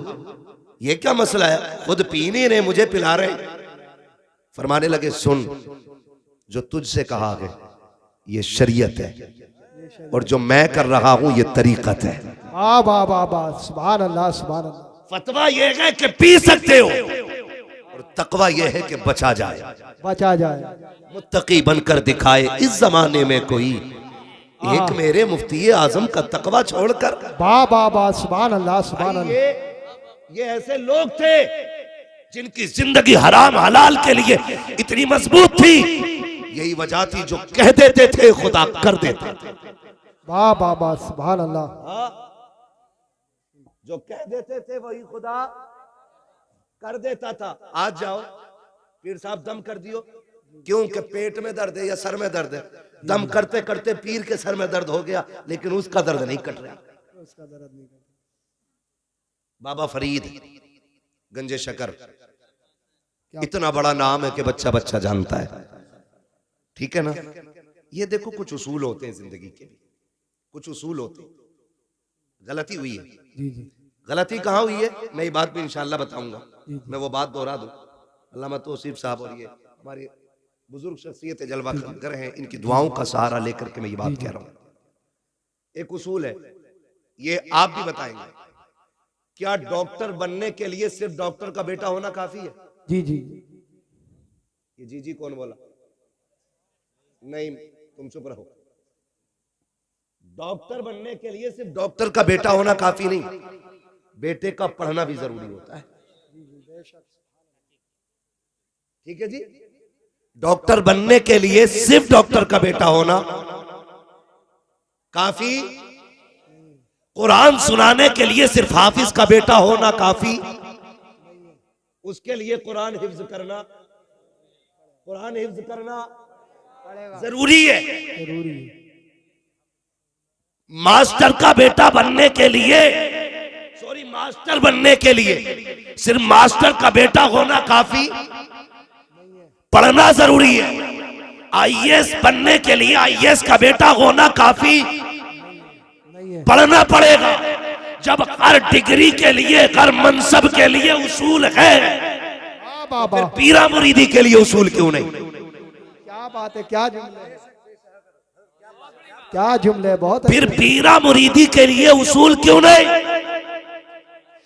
S1: ये क्या मसला है, खुद पी नहीं रहे मुझे पिला रहे। फरमाने लगे सुन, जो तुझसे कहा गया ये शरीयत है और जो मैं कर रहा हूं ये तरीकत है।
S2: वाह वाह वाह वाह सुभान अल्लाह सुभान अल्लाह।
S1: फतवा ये है कि पी सकते हो और तकवा ये है कि बचा जाए,
S2: बचा जाए।
S1: मुत्तकी बनकर दिखाए इस जमाने में कोई एक मेरे मुफ्ती आजम का तकवा छोड़कर।
S2: वाह वाह वाह सुभान अल्लाह सुभान अल्लाह।
S1: ये ऐसे लोग थे जिनकी जिंदगी हराम हलाल के लिए इतनी मजबूत थी। यही वजह थी जो कह देते थे खुदा कर देते थे।
S2: वाह वाह वाह सुभान अल्लाह।
S1: जो कह देते थे वही खुदा कर देता था। आज जाओ पीर साहब दम कर दियो, क्यों कि पेट में दर्द है या सर में दर्द है। दम करते करते पीर के सर में दर्द हो गया, लेकिन उसका दर्द नहीं कट रहा।
S2: उसका दर्द नहीं करता।
S1: बाबा फरीद गंजे शकर, इतना बड़ा नाम है कि बच्चा बच्चा जानता है, ठीक है ना। ये देखो कुछ उसूल होते हैं जिंदगी के, कुछ उसूल होते हैं। गलती हुई है,
S2: जी जी
S1: गलती कहाँ हुई है मैं ये बात भी इंशाल्लाह बताऊंगा।
S2: जी।
S1: मैं वो बात दोहरा दूं। अल्लामा तौसीफ साहब और ये हमारे बुजुर्ग शख्सियत जलवा कर हैं, इनकी दुआओं का सहारा लेकर के मैं ये बात कह रहा हूँ। एक उसूल है, ये आप भी बताएंगे, क्या डॉक्टर बनने के लिए सिर्फ डॉक्टर का बेटा होना काफी है?
S2: जी जी
S1: ये जी जी कौन बोला? नहीं, तुम चुप रहो। डॉक्टर बनने के लिए सिर्फ डॉक्टर का बेटा होना काफी नहीं, बेटे का पढ़ना भी जरूरी होता है, ठीक है जी। डॉक्टर बनने के लिए सिर्फ डॉक्टर का बेटा होना काफी, कुरान सुनाने के लिए सिर्फ हाफिज का बेटा होना काफी, उसके लिए कुरान हिफ्ज करना, कुरान हिफ्ज करना जरूरी है।
S2: जरूरी है।
S1: मास्टर का बेटा बनने के लिए, सॉरी मास्टर बनने के लिए सिर्फ मास्टर का बेटा होना काफी, पढ़ना जरूरी है। आईएएस बनने के लिए आईएएस का बेटा होना काफी,
S2: नहीं है।
S1: पढ़ना पड़ेगा। जब हर डिग्री के लिए, हर मनसब के लिए उसूल है,
S2: वाह बाबा,
S1: फिर पीरा मुरीदी के लिए उसूल क्यों नहीं?
S2: क्या बात है, क्या जुमले, क्या जुमले, बहुत
S1: फिर
S2: अच्छे।
S1: पीरा मुरीदी के लिए उसूल क्यों नहीं?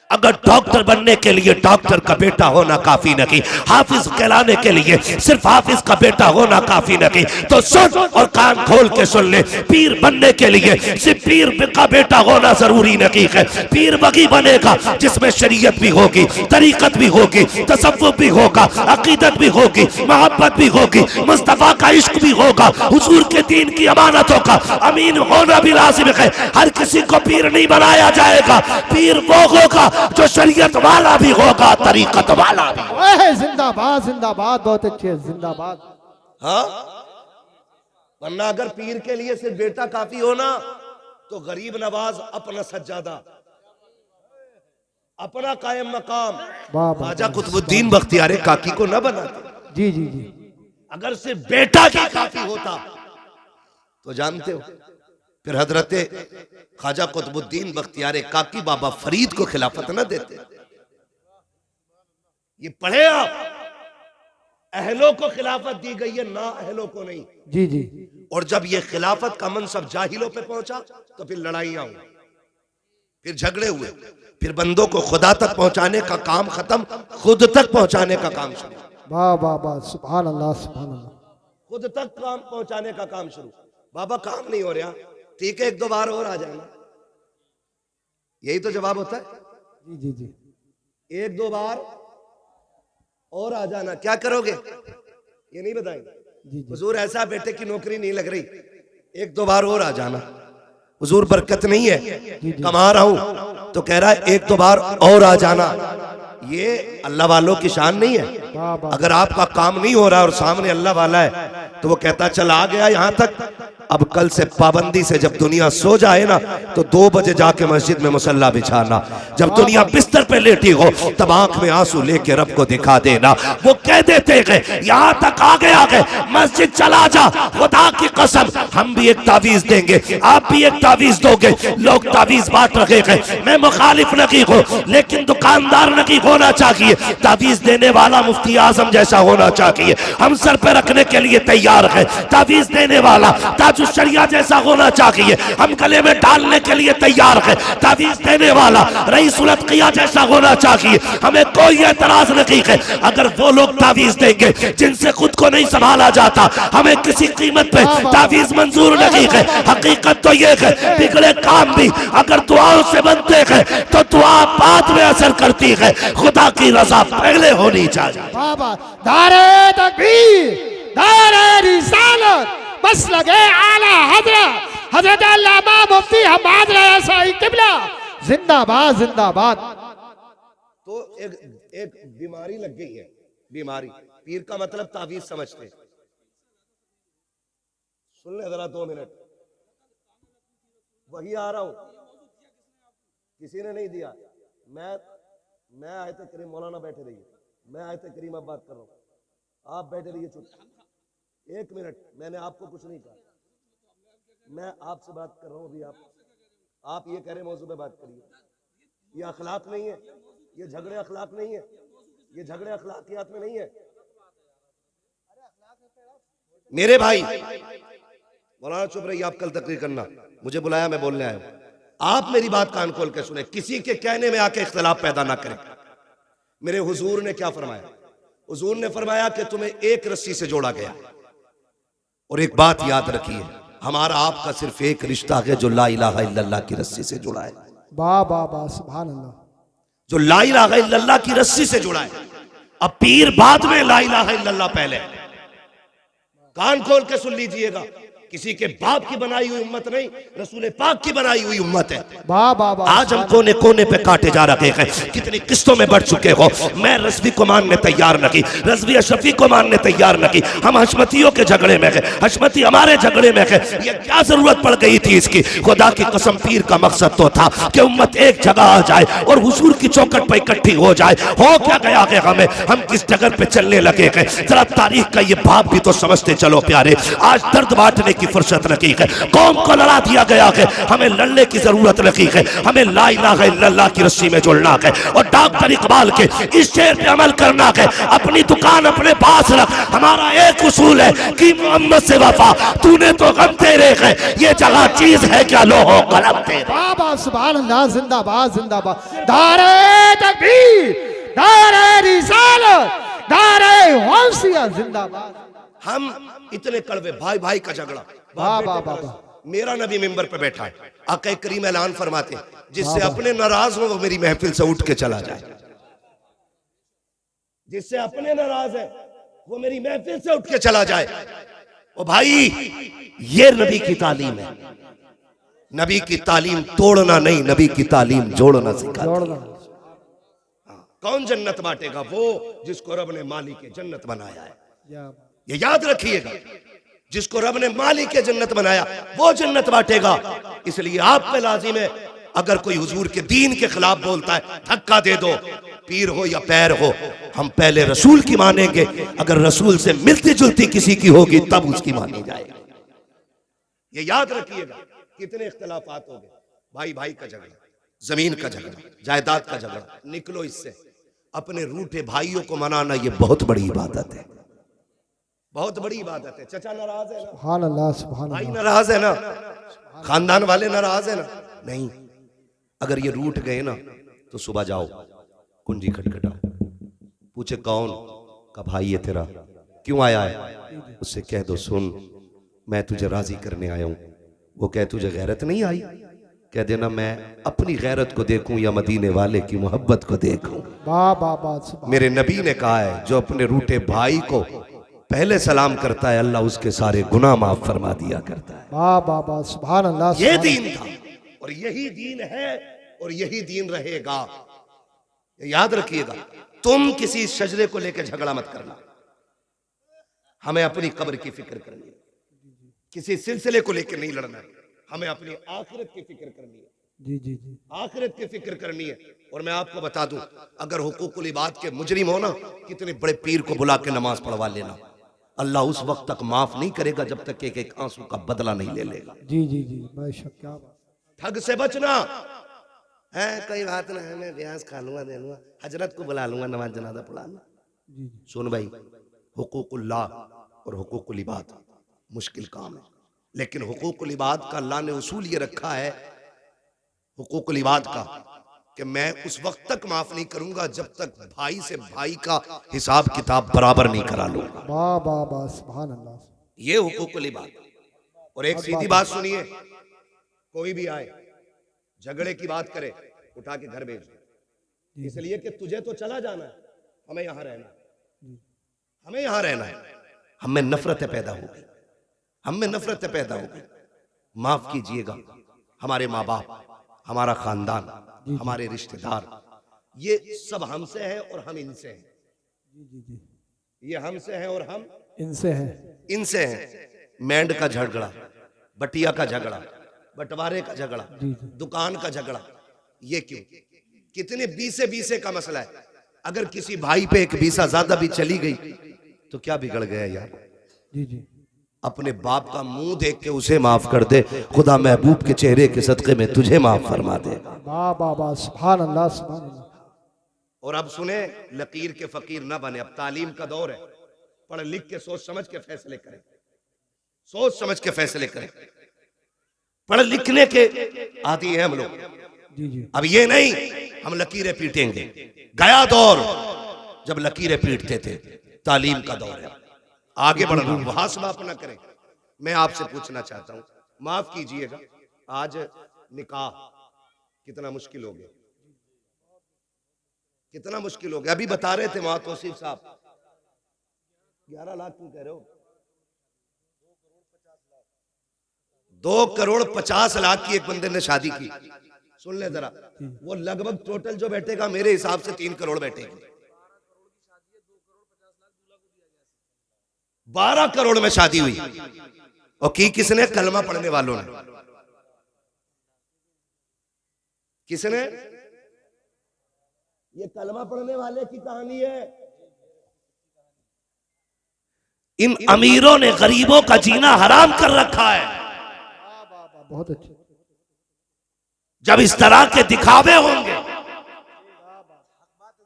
S1: अगर डॉक्टर बनने के लिए डॉक्टर का बेटा होना काफी नहीं, हाफिज कहलाने के लिए सिर्फ हाफिज का बेटा होना काफी नहीं, तो सुन और कान खोल के सुन ले, पीर बनने के लिए सिर्फ पीर का बेटा होना जरूरी नहीं है। पीर वही बनेगा जिसमें शरीयत भी होगी, तरीकत भी होगी, तसव्वुफ भी होगा, अकीदत भी होगी, मोहब्बत भी होगी, मुस्तफा का इश्क भी होगा, हुजूर के दीन की अमानतों का अमीन होना भी लाजिम है। हर किसी को पीर नहीं बनाया जाएगा, पीर वो होगा जो शरीयत वाला भी होगा, तरीकत वाला भी।
S2: ओए जिंदाबाद जिंदाबाद, बहुत अच्छे, जिंदाबाद।
S1: हाँ, वरना अगर पीर के लिए सिर्फ बेटा काफी होना तो गरीब नवाज अपना सज्जादा, अपना कायम मकाम
S2: वाह
S1: ख्वाजा कुतुबुद्दीन बख्तियार काकी को न बनाते।
S2: जी जी जी।
S1: अगर सिर्फ बेटा की काफी होता तो जानते हो फिर हजरत ख्वाजा कुतुबुद्दीन बख्तियार काकी बाबा फरीद को खिलाफत न देते। ये पढ़े आप, अहलों को खिलाफत दी गई है, ना अहलों को नहीं।
S2: जी जी।
S1: और जब ये खिलाफत का मनसब जाहिलों पे पहुंचा तो फिर लड़ाइयां हुई, फिर झगड़े हुए, फिर बंदों को खुदा तक पहुंचाने का काम खत्म, खुद तक पहुंचाने का काम शुरू।
S2: वाह वाह वाह, सुभान अल्लाह सुभान अल्लाह।
S1: खुद तक काम पहुंचाने का काम शुरू। बाबा काम नहीं हो रहा, ठीक है एक दो बार और आ जाना, यही तो जवाब होता है।
S2: जी जी जी।
S1: एक दो बार और आ जाना, क्या करोगे ये नहीं बताएंगे।
S2: जी जी।
S1: हुजूर ऐसा बेटे की नौकरी नहीं लग रही, एक दो बार और आ जाना। हुजूर बरकत नहीं है, कमा रहा हूं, तो कह रहा है एक दो बार और आ जाना। ये अल्लाह वालों की शान नहीं है।
S2: वाह वाह।
S1: अगर आपका काम नहीं हो रहा और सामने अल्लाह वाला है तो वो कहता चल आ गया यहां तक, अब कल से पाबंदी से जब दुनिया सो जाए ना तो 2 बजे जाके मस्जिद में मुसल्ला बिछाना। जब दुनिया बिस्तर पे लेटी हो तब आंख में आंसू लेके रब को दिखा देना। वो कह देते हैं यहाँ तक आ गए, मस्जिद चला जा, खुदा की कसम हम भी एक तावीज देंगे, आप भी एक तावीज दोगे। लोग तावीज बांट रहे हैं, मैं मुखालिफ नहीं हूँ, लेकिन दुकानदार नहीं होना चाहिए, तावीज देने वाला मुफ्ती आजम जैसा होना चाहिए। हम सर पे रखने के लिए तैयार हैं, तावीज देने वाला शरिया जैसा होना चाहिए, हम गले में डालने के लिए तैयार है। तावीज देने वाला रईस उल अत्किया जैसा होना चाहिए, हमें कोई एतराज नहीं है। अगर वो लोग तावीज देंगे जिनसे खुद को नहीं संभाला जाता, हमें किसी कीमत पे तावीज मंजूर नहीं है। हकीकत तो ये है बिगड़े काम भी अगर दुआओं से बनते हैं तो दुआ बाद में असर करती है, खुदा की रजा पहले होनी चाहिए।
S2: बाबा नारे तकबीर, नारे रिसालत, बस लगे आला हजरत हजरत अल्लामा मुफ्ती हम्माद रज़ा साईं किबला जिंदाबाद जिंदाबाद।
S1: तो एक बीमारी लग गई है, बीमारी, पीर का मतलब तावीज समझते हैं, सुन ले जरा 2 मिनट, वही आ रहा हूं। किसी ने नहीं दिया। मैं आयत करीम, मौलाना बैठे रहिए, मैं आयत करीम अब बात कर रहा हूं, आप बैठे रहिए चुप। 1 मिनट, मैंने आपको कुछ नहीं कहा, मैं आपसे बात कर रहा हूं अभी। आप ये कह रहे मौजू पे बात करिए। ये अखलाक नहीं है, ये झगड़े अखलाक नहीं है, ये झगड़े अखलाकियात में नहीं है। मेरे भाई मौलाना चुप रहिए, आप कल तकरीर करना, मुझे बुलाया, मैं बोलने आया हूं। आप मेरी बात कान खोल के सुने, किसी के कहने में आके इख्तिलाफ पैदा ना करें। मेरे हुजूर ने क्या फरमाया? हुजूर ने फरमाया कि तुम्हें एक रस्सी से जोड़ा गया। और एक बात याद रखिए, हमारा आपका सिर्फ एक रिश्ता है जो ला इलाहा इल्लल्लाह की रस्सी से जुड़ा है।
S2: वाह वाह वाह, सुभान अल्लाह।
S1: जो ला इलाहा इल्लल्लाह की रस्सी से जुड़ा है। अब पीर बाद में, ला इलाहा इल्लल्लाह पहले। कान खोल के सुन लीजिएगा, किसी के बाप की बनाई हुई उम्मत नहीं, रसूल पाक की बनाई हुई उम्मत है।
S2: वाह वाह वाह।
S1: आज हम कोने कोने पे काटे जा रहे हैं, कितनी किस्तों में बढ़ चुके हो। मैं रज़वी को मानने तैयार न की, रज़वी अशरफी को मानने तैयार न की, हम हशमतियों के झगड़े में गए, हशमती हमारे झगड़े में गए। ये क्या जरूरत पड़ गई थी इसकी? खुदा की कसम, पीर का मकसद तो था कि उम्मत एक जगह आ जाए और हुजूर की चौखट पर इकट्ठी हो जाए। हो क्या गया कि हम किस जगह पे चलने लगे गए? जरा तारीख का ये बाप भी तो समझते चलो प्यारे। आज दर्द बांटने की फुर्सत नहीं है, कौम को लड़ा दिया गया है, हमें लड़ने की जरूरत नहीं है। हमें ला इलाहा इल्लल्लाह की रस्सी में जुड़ना है और डॉक्टर इकबाल के इस शेर पे अमल करना है। अपनी दुकान अपने पास रख, हमारा एक उसूल है कि मोहम्मद से वफा, तूने तो गम तेरे है, ये जगह चीज है क्या लोहो कलम तेरे।
S2: वाह वाह, सुभान अल्लाह, जिंदाबाद जिंदाबाद। दारे तकबीर, दारे रिसालत, दारे गौसिया जिंदाबाद।
S1: हम इतने कड़वे, भाई भाई का झगड़ा।
S2: वाह वाह वाह।
S1: मेरा नबी मिंबर पे बैठा है, आका करीम ऐलान फरमाते हैं, जिससे अपने नाराज हो वो मेरी महफिल से उठ के चला जाए। जिससे अपने नाराज है वो मेरी महफिल से उठ के चला जाए। ओ भाई, ये नबी की तालीम है। नबी की तालीम तोड़ना नहीं, नबी की तालीम जोड़ना सिखाती है। कौन जन्नत बांटेगा? वो जिसको रब ने मालिक जन्नत बनाया है। ये याद रखिएगा, जिसको रब ने मालिक जन्नत बनाया वो जन्नत बांटेगा। इसलिए आप पे लाजिम है, अगर कोई हुजूर के दीन के खिलाफ बोलता है, धक्का दे दो, पीर हो या पैर हो। हम पहले रसूल की मानेंगे, अगर रसूल से मिलती जुलती किसी की होगी तब उसकी मानी जाएगी। ये याद रखिएगा। कितने इख्तिलाफात हो गए, भाई भाई का झगड़ा, जमीन का झगड़ा, जायदाद का झगड़ा, निकलो इससे। अपने रूठे भाइयों को मनाना ये बहुत बड़ी इबादत है, बहुत बड़ी इबादत है। चचा नाराज है ना,
S2: सुभान अल्लाह, सुभान
S1: भाई
S2: अल्लाह।
S1: नाराज है ना, खानदान वाले नाराज है ना। नहीं, अगर ये रूठ गए ना तो सुबह जाओ, कुंजी खटखटाओ, पूछे कौन का भाई है तेरा, क्यों आया है? उससे कह दो सुन, मैं तुझे राजी करने आया हूं। वो कह तुझे गैरत नहीं आई? कह देना मैं अपनी गैरत को देखूं या मदीने वाले की मोहब्बत को देखूं।
S2: वाह वाह वाह।
S1: मेरे नबी ने कहा है, जो अपने रूठे भाई को पहले सलाम करता है, अल्लाह उसके सारे गुनाह माफ फरमा दिया करता है।
S2: वाह वाह वाह, सुभान अल्लाह।
S1: ये दीन था और यही दीन है और यही दीन रहेगा। याद रखिएगा, तुम किसी शजरे को लेकर झगड़ा मत करना, हमें अपनी कब्र की फिक्र करनी है। किसी सिलसिले को लेकर नहीं लड़ना है, हमें अपनी आखिरत की फिक्र करनी है।
S2: जी जी जी,
S1: आखिरत की फिक्र करनी है। और मैं आपको बता दूं, अगर हुकूकुल इबाद के मुजरिम हो ना, कितने बड़े पीर को बुला के नमाज पढ़वा लेना, अल्लाह उस वक्त तक माफ नहीं करेगा जब तक एक एक आंसू का बदला नहीं ले लेगा।
S2: जी जी जी, बेशक, क्या बात।
S1: ठग से बचना है, कोई बात ना है, मैं ब्याज खा लूंगा, दे लूंगा, हजरत को बुला लूंगा नमाज जनाजा पढ़ाना।
S2: जी जी,
S1: सुन भाई, हुकूकुल्लाह और हुकूकुल इबाद मुश्किल काम है, लेकिन हुकूकुल इबाद का अल्लाह ने उसूल ये रखा है, हुकूकुल इबाद का, कि मैं उस वक्त तक माफ नहीं करूंगा जब तक भाई से भाई का हिसाब किताब बराबर नहीं करा लूंगा।
S2: वाह वाह वाह, सुभान अल्लाह।
S1: ये हुकूकुल इबाद। और एक सीधी बात सुनिए, कोई भी आए झगड़े की बात करे, उठा के घर भेज दो, इसलिए कि तुझे तो चला जाना है, हमें यहां रहना है, हमें यहां रहना है। हमें नफरतें पैदा हो गई, हमें नफरतें पैदा हो गई। माफ कीजिएगा, हमारे माँ बाप, हमारा खानदान, हमारे रिश्तेदार, ये सब हमसे है और हम इनसे हैं।
S2: जी जी जी,
S1: ये हमसे है और हम
S2: इनसे है।
S1: इनसे हैं। मैंड का झगड़ा, बटिया का झगड़ा, बंटवारे का झगड़ा,
S2: जी।
S1: दुकान का झगड़ा, ये क्यों? कितने बीसे का मसला है। अगर किसी भाई पे एक बीसा ज्यादा भी चली गई तो क्या बिगड़ गया यार।
S2: जी जी।
S1: अपने बाप का मुंह देख के उसे माफ कर दे, खुदा महबूब के चेहरे के सदके में तुझे माफ फरमा दे।
S2: वाह वाह वाह, सुभान अल्लाह सुभान अल्लाह।
S1: और अब सुने, लकीर के फकीर ना बने, अब तालीम का दौर है। पढ़ लिख के सोच समझ के फैसले करें, सोच समझ के फैसले करें। पढ़ लिखने के आदी हैं हम लोग।
S2: जी जी।
S1: अब ये नहीं हम लकीरें पीटेंगे, गया दौर जब लकीरें पीटते थे। तालीम का दौर है, आगे बढ़ना, मुहासबा अपना करें। मैं आपसे पूछना चाहता हूं, माफ कीजिएगा, आज निकाह कितना मुश्किल हो गया, कितना मुश्किल हो गया। अभी बता रहे थे वहां तौसीफ साहब, 11 लाख क्यों कह रहे हो? 2,50,00,000 की एक बंदे ने शादी की। सुन ले जरा, वो लगभग टोटल जो बैठेगा मेरे हिसाब से 3 करोड़ बैठेगी। 12 करोड़ में शादी हुई। और की किसने? कलमा पढ़ने वालों ने। किसने? ये कलमा पढ़ने वाले की कहानी है। इन अमीरों ने गरीबों का जीना हराम कर रखा है।
S2: बहुत अच्छे।
S1: जब इस तरह के दिखावे होंगे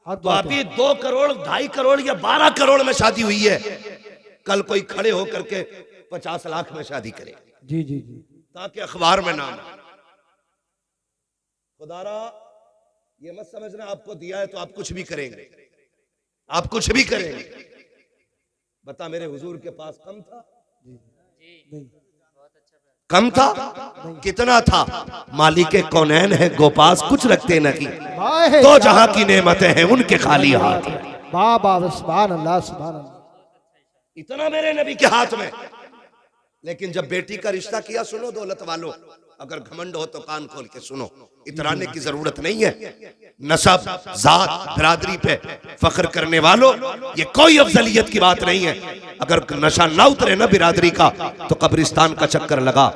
S2: हक
S1: तो
S2: बात है।
S1: अभी 2 करोड़ 2.5 करोड़ या 12 करोड़ में शादी हुई है, कल कोई खड़े होकर के 50 लाख में शादी करे
S2: जी जी जी।
S1: ताकि अखबार में नाम आए। खुदारा ये मत समझना आपको दिया है तो आप कुछ भी करेंगे, आप कुछ भी करेंगे। बता, मेरे हुजूर के पास कम था?
S2: नहीं।
S1: कम था? कितना था? मालिक कौनैन है गोपास, कुछ रखते न की।
S2: वाह,
S1: तो जहां की नेमतें हैं उनके खाली हाथ हैं।
S2: वाह वाह, सुभान अल्लाह सुभान अल्लाह।
S1: इतना मेरे नबी के हाथ में। लेकिन जब बेटी का रिश्ता किया, सुनो दौलत वालों, अगर घमंड हो तो कान खोल के सुनो, इतराने की जरूरत नहीं है। नसब, जात, बिरादरी पे फख्र करने वालों, ये कोई अफजलियत की बात नहीं है। अगर नशा ना उतरे ना बिरादरी का तो कब्रिस्तान का चक्कर लगा।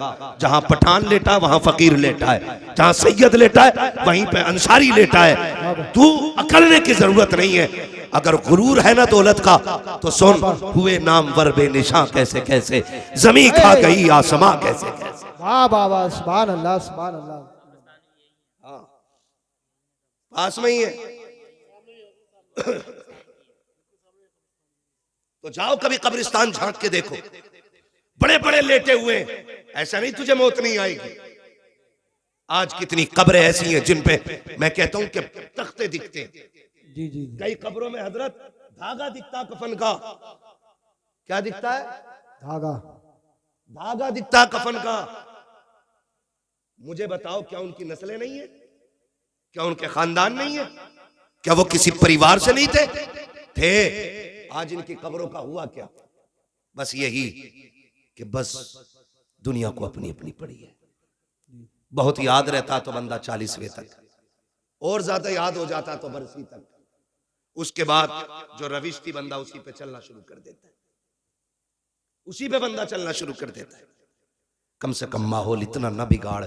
S1: जहां पठान लेटा है वहां फकीर लेटा है, जहां सैयद लेटा है वहीं पे अंसारी लेटा है। तू अकलने की जरूरत नहीं है। अगर गुरूर है ना दौलत का तो सुन, हुए नामवर बेनिशां कैसे कैसे, जमीन खा गई आसमां कैसे कैसे।
S2: वाह वाह वाह, सुभान अल्लाह सुभान अल्लाह।
S1: हाँ, पास में ही है। तो जाओ कभी कब्रिस्तान झांक के देखो, बड़े बड़े लेटे हुए। ऐसा नहीं तुझे मौत नहीं आएगी। आज कितनी कब्रें ऐसी हैं जिन पे मैं कहता हूं कि तख्ते दिखते हैं।
S2: जी जी।
S1: कई कब्रों में हजरत धागा दिखता कफन का। क्या दिखता है?
S2: धागा।
S1: धागा दिखता कफन का। मुझे बताओ, क्या उनकी नस्लें नहीं है? क्या उनके खानदान नहीं है? क्या वो किसी परिवार से नहीं थे? आज इनकी कब्रों का हुआ क्या? बस यही कि बस दुनिया को अपनी अपनी पड़ी है। बहुत याद रहता तो बंदा 40वें तक, और ज्यादा याद हो जाता तो बरसी तक। उसके बाद जो रविश थी बंदा उसी पे चलना शुरू कर देता है, उसी पे बंदा चलना शुरू कर देता है। कम से कम माहौल इतना ना बिगाड़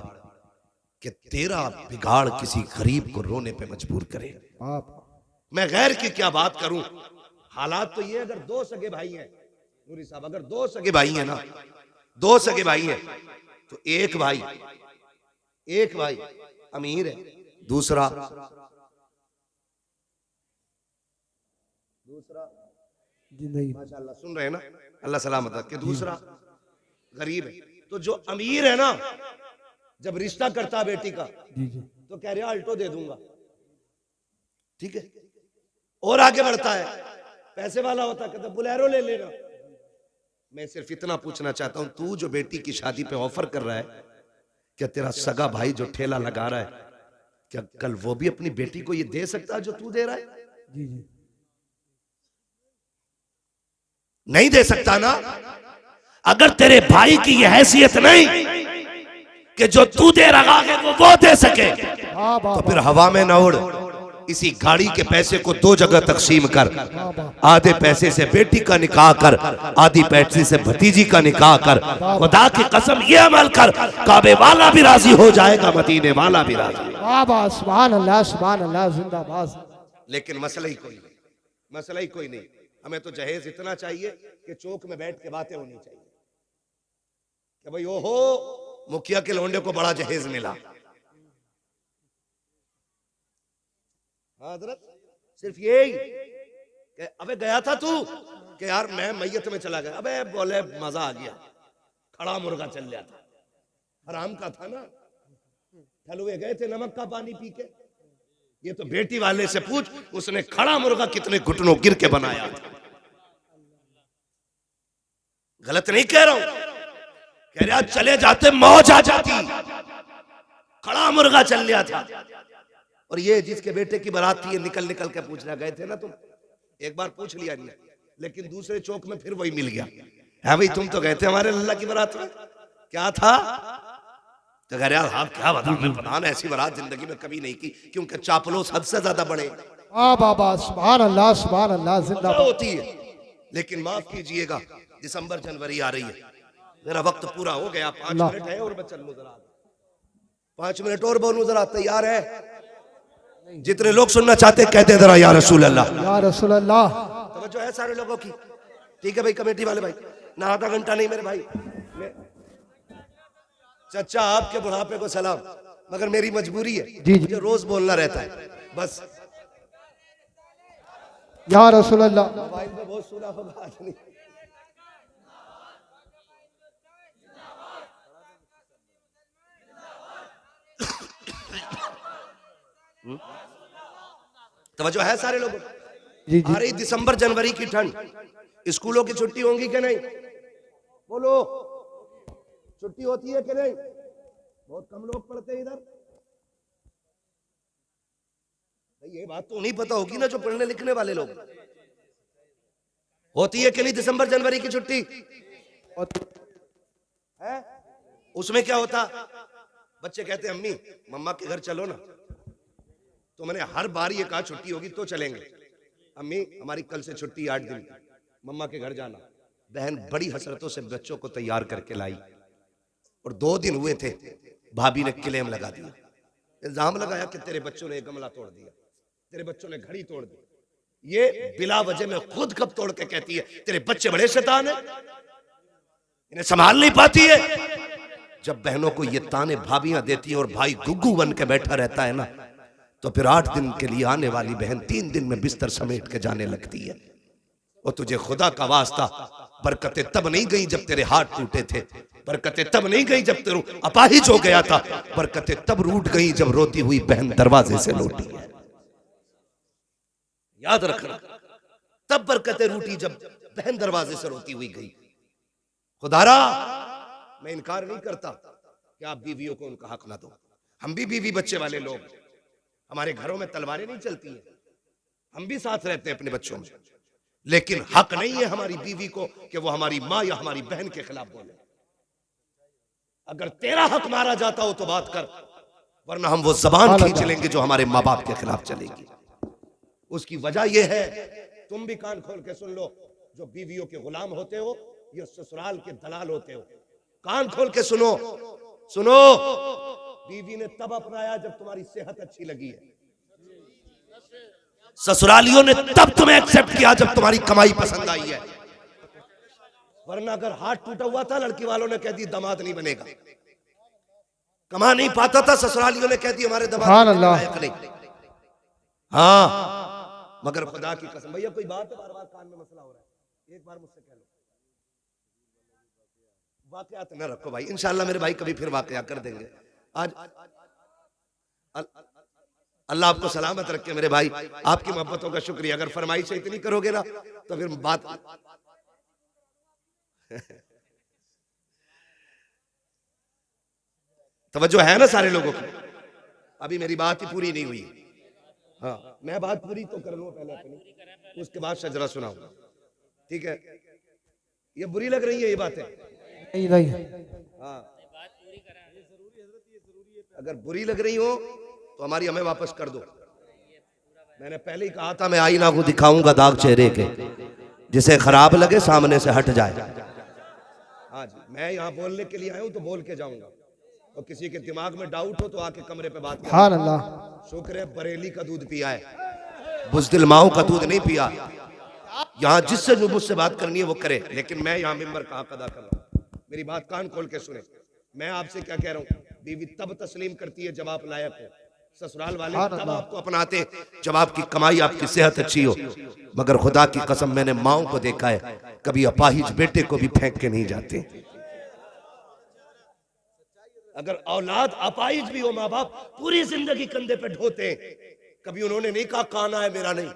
S1: कि तेरा बिगाड़ किसी गरीब को रोने पे मजबूर करे। मैं गैर की क्या बात करूं। हालात तो ये, अगर 2 सगे भाई हैं नूरी साहब, अगर 2 सगे भाई हैं ना, 2 सगे भाई हैं तो एक भाई अमीर है, दूसरा
S2: जिंदगी।
S1: माशाल्लाह सुन रहे हैं ना, अल्लाह सलामत रखे। दूसरा गरीब है। तो जो अमीर है ना, जब रिश्ता करता बेटी का
S2: जी जी।
S1: तो कह रहा अल्टो दे दूंगा, ठीक है। और आगे बढ़ता है, पैसे वाला होता कहता बुलेरो ले लेना। मैं सिर्फ इतना पूछना चाहता हूं, तू जो बेटी की शादी पे ऑफर कर रहा है, क्या तेरा सगा भाई जो ठेला लगा रहा है, क्या कल वो भी अपनी बेटी को ये दे सकता है जो तू दे रहा है?
S2: जी जी।
S1: नहीं दे सकता ना। अगर तेरे भाई की ये हैसियत नहीं कि जो तू दे रहा है वो दे सके,
S2: वाह वाह
S1: तो फिर हवा में न उड़, इसी गाड़ी के पैसे को दो जगह तकसीम कर, आधे पैसे से बेटी का निकाह कर, आधी पैसे से भतीजी का निकाह कर। खुदा की कसम ये अमल कर, काबे वाला भी राजी हो जाएगा, मदीने वाला भी राजी।
S2: बाबा सुभान अल्लाह जिंदाबाद।
S1: लेकिन मसला ही कोई नहीं, मसला ही कोई नहीं। हमें तो जहेज इतना चाहिए कि चौक में बैठ के बातें होनी चाहिए कि भाई ओहो मुखिया के लौंडे को बड़ा जहेज मिला। हजरत सिर्फ यही कि अबे गया था तू कि यार मैं मैयत में चला गया, अबे बोले मजा आ गया, खड़ा मुर्गा चल गया था, हराम का था ना, हलवे गए थे नमक का पानी पी के। ये तो बेटी वाले से पूछ, उसने खड़ा मुर्गा कितने घुटनों गिर के बनाया था। गलत नहीं कह रहा हूं, कह रहा चले जाते मौज आ जाती, खड़ा मुर्गा चल गया था। और ये जिसके बेटे की बारात थी, ये निकल निकल के पूछना गए थे ना तुम, एक बार पूछ लिया नहीं, लेकिन दूसरे चौक में फिर वही मिल गया, है भाई तुम तो गए थे हमारे लल्ला की बारात में, क्या था? तो कह रहे यार हाँ क्या बता, मैं पता ना ऐसी बारात जिंदगी में कभी नहीं की, क्योंकि चापलूस हद से ज्यादा बड़े।
S2: बाबा सुभान अल्लाह जिंदाबाद
S1: होती है। लेकिन माफ कीजिएगा, दिसंबर जनवरी आ रही है, मेरा वक्त पूरा हो गया, 5 मिनट है और मैं चलूं जरा, 5 मिनट और बोलूं जरा, तैयार है? जितने लोग सुनना चाहते कहते जरा या रसूल अल्लाह,
S2: या रसूल अल्लाह।
S1: तवज्जो है सारे लोगों की? ठीक है भाई, कमेटी वाले भाई ना, आधा घंटा नहीं मेरे भाई। चचा आपके बुढ़ापे को सलाम, मगर मेरी मजबूरी है
S2: जी
S1: मुझे रोज बोलना रहता है बस।
S2: या रसूल अल्लाह।
S1: मोबाइल पे बहुत सुना होगा आज नहीं। तवज्जो है सारे लोगों?
S2: जी जी।
S1: आ रही दिसंबर जनवरी की ठंड, स्कूलों की छुट्टी होंगी कि नहीं? बोलो, छुट्टी होती है कि नहीं? बहुत कम लोग पढ़ते हैं इधर। ये बात तो नहीं पता होगी ना जो पढ़ने लिखने वाले लोग। होती है कि नहीं दिसंबर जनवरी की छुट्टी? है? उसमें क्या होता, बच्चे कहते हैं अम्मी मम्मा के घर चलो ना, तो मैंने हर बार ये कहा छुट्टी होगी तो चलेंगे। अम्मी हमारी कल से छुट्टी 8 दिन, मम्मा के घर जाना। बहन बड़ी हसरतों से बच्चों को तैयार करके लाई, और 2 दिन हुए थे, भाभी ने क्लेम लगा दिया, इल्जाम लगाया कि तेरे बच्चों ने गमला तोड़ दिया, तेरे बच्चों ने घड़ी तोड़ दी। ये बिला वजह में खुद कब तोड़ के कहती है तेरे बच्चे बड़े शैतान है, इन्हें संभाल नहीं पाती है। जब बहनों को ये ताने भाभियां देती है और भाई गुग्गू बन के बैठा रहता है ना, तो फिर 8 दिन के लिए आने वाली बहन 3 दिन में बिस्तर समेट के जाने लगती है। और तुझे खुदा का वास्ता, बरकतें तब नहीं गई जब तेरे हाथ टूटे थे, बरकतें तब नहीं गई जब तेरू अपाहिज हो गया था, बरकतें तब रूठ गई जब रोती हुई बहन दरवाजे से लौटी है। याद रखना, तब बरकतें रूठी जब बहन दरवाजे से रोती हुई गई। खुदारा मैं इनकार नहीं करता कि आप बीवियों को उनका हक ना दो, हम भी बीवी बच्चे वाले लोग, हमारे घरों में तलवारें नहीं चलती हैं, हम भी साथ रहते हैं अपने बच्चों में, लेकिन हक नहीं है हमारी बीवी को कि वो हमारी माँ या हमारी बहन के खिलाफ बोले। अगर तेरा हक मारा जाता हो तो बात कर, वरना हम वो जबान खींच लेंगे जो हमारे माँ बाप के खिलाफ चलेगी। उसकी वजह यह है, तुम भी कान खोल के सुन लो, जो बीवियों के गुलाम होते हो या ससुराल के दलाल होते हो, कान खोल के सुनो, सुनो। बीवी ने तब अपनाया जब तुम्हारी सेहत अच्छी लगी है, ससुरालियों ने तब तुम्हें एक्सेप्ट किया जब तुम्हारी कमाई पसंद आई है, वरना अगर हाथ टूटा हुआ था लड़की वालों ने कह दी दामाद नहीं बनेगा, कमा नहीं पाता था ससुरालियों ने कह दी हमारे दामाद नहीं। हाँ मगर खुदा की कसम, भैया कोई बात है, बार बार कान में मसला हो रहा है, एक बार मुझसे कह लो। वाकयात न रखो भाई, इंशाल्लाह मेरे भाई कभी फिर वाकया कर देंगे। आज अल्लाह आपको सलामत रखे मेरे भाई, आपकी मोहब्बतों का शुक्रिया। अगर फरमाइश इतनी करोगे ना तो फिर बात तवज्जो है ना सारे लोगों की। अभी मेरी बात ही पूरी नहीं हुई। हाँ मैं बात पूरी तो कर लूँ पहले अपनी, उसके बाद शजरा सुनाऊंगा, ठीक है? ये बुरी लग रही है ये बातें?
S2: नहीं।
S1: हाँ अगर बुरी लग रही हो तो हमारी हमें वापस कर दो। मैंने पहले ही कहा था मैं आईना को दिखाऊंगा दाग चेहरे के, जिसे खराब लगे सामने से हट जाए। हाँ जी, मैं यहाँ बोलने के लिए आया हूँ तो बोल के जाऊंगा, और किसी के दिमाग में डाउट हो तो आके कमरे पे बात करें।
S2: सुभान अल्लाह।
S1: शुक्र है बरेली का दूध पिया है, बुज़दिल माओ का दूध नहीं पिया। यहाँ जिससे जो मुझसे बात करनी है वो करे, लेकिन मैं यहाँ मिंबर का हक अदा कर रहा हूँ। मेरी बात कान खोल के सुने। मैं आपसे क्या कह रहा हूँ, बीवी तब तस्लीम करती है जब आप लायक हो, ससुराल वाले तब आपको अपनाते जब आपकी कमाई, आपकी सेहत अच्छी हो। मगर खुदा की कसम मैंने माओ को देखा है, कभी अपाहिज बेटे को भी फेंक के नहीं जाते। अगर औलाद अपाहिज भी हो, माँ बाप पूरी जिंदगी कंधे पे ढोते हैं, कभी उन्होंने नहीं कहा काना है मेरा नहीं,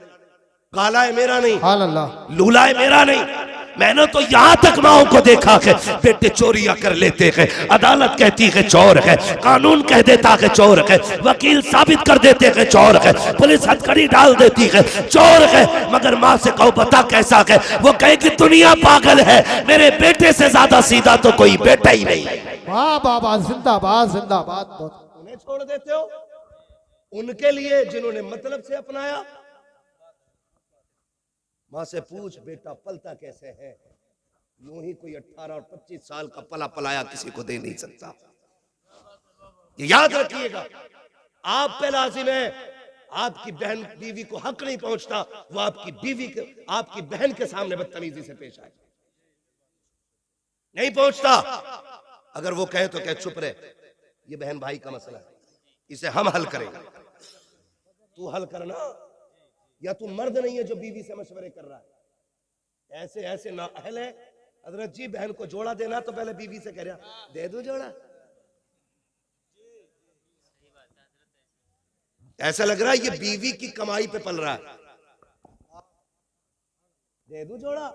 S1: काला है मेरा नहीं, लूला है मेरा नहीं। मैंने तो यहाँ तक माओ को देखा है बेटे चोरियां कर लेते हैं, अदालत कहती है चोर है, कानून कह देता है चोर है, वकील साबित कर देते हैं चोर है, पुलिस हथकड़ी डाल देती है चोर है। मगर माँ से कहो बता कैसा है, वो कहे कि दुनिया पागल है, मेरे बेटे से ज्यादा सीधा तो कोई बेटा ही नहीं।
S2: वाह बाबा, जिंदाबाद जिंदाबाद।
S1: उन्हें छोड़ देते हो उनके लिए जिन्होंने मतलब से अपनाया। माँ से पूछ बेटा पलता कैसे है, यूं ही कोई 18 और 25 साल का पला पलाया किसी को दे नहीं सकता। ये याद रखिएगा, आप पे लाजिम है, आपकी बहन बीवी को हक नहीं पहुंचता, वो आपकी बीवी के, आपकी बहन के सामने बदतमीजी से पेश आए, नहीं पहुंचता। अगर वो कहे तो कहे चुप रहे, ये बहन भाई का मसला है, इसे हम हल करेंगे, तू हल करना, या तू मर्द नहीं है जो बीवी से मशवरे कर रहा है। ऐसे ऐसे ना अहल है। हजरत जी बहन को जोड़ा देना तो पहले बीवी से कह रहा दे दो जोड़ा, ऐसा लग रहा है ये बीवी की कमाई पे पल रहा है। दे दो जोड़ा,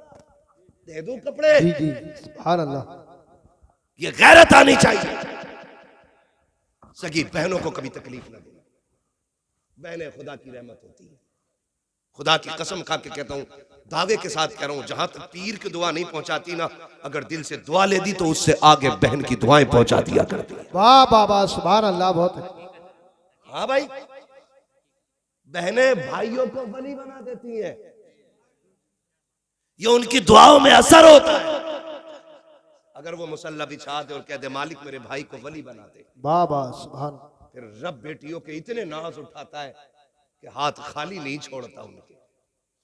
S1: दे दो कपड़े।
S2: सुभान अल्लाह।
S1: ये गैरत आनी चाहिए। सगी बहनों को कभी तकलीफ ना देना, बहनें खुदा की रहमत होती है। खुदा की कसम खा के कहता हूं, दावे के साथ कह रहा हूं, जहां तक पीर की दुआ नहीं पहुंचाती ना, अगर दिल से दुआ ले दी तो उससे आगे बहन की दुआएं पहुंचा दिया करती है।
S2: वाह बाबा, सुभान अल्लाह। बहुत।
S1: हाँ भाई, बहनें भाइयों को वली बना देती हैं, ये उनकी दुआओं में असर होता है। अगर वो मुसल्ला बिछा दे और कह दे मालिक मेरे भाई को वली बना दे,
S2: बाबा सुभान,
S1: फिर रब बेटियों के इतने नाज उठाता है कि हाथ खाली नहीं छोड़ता। उनके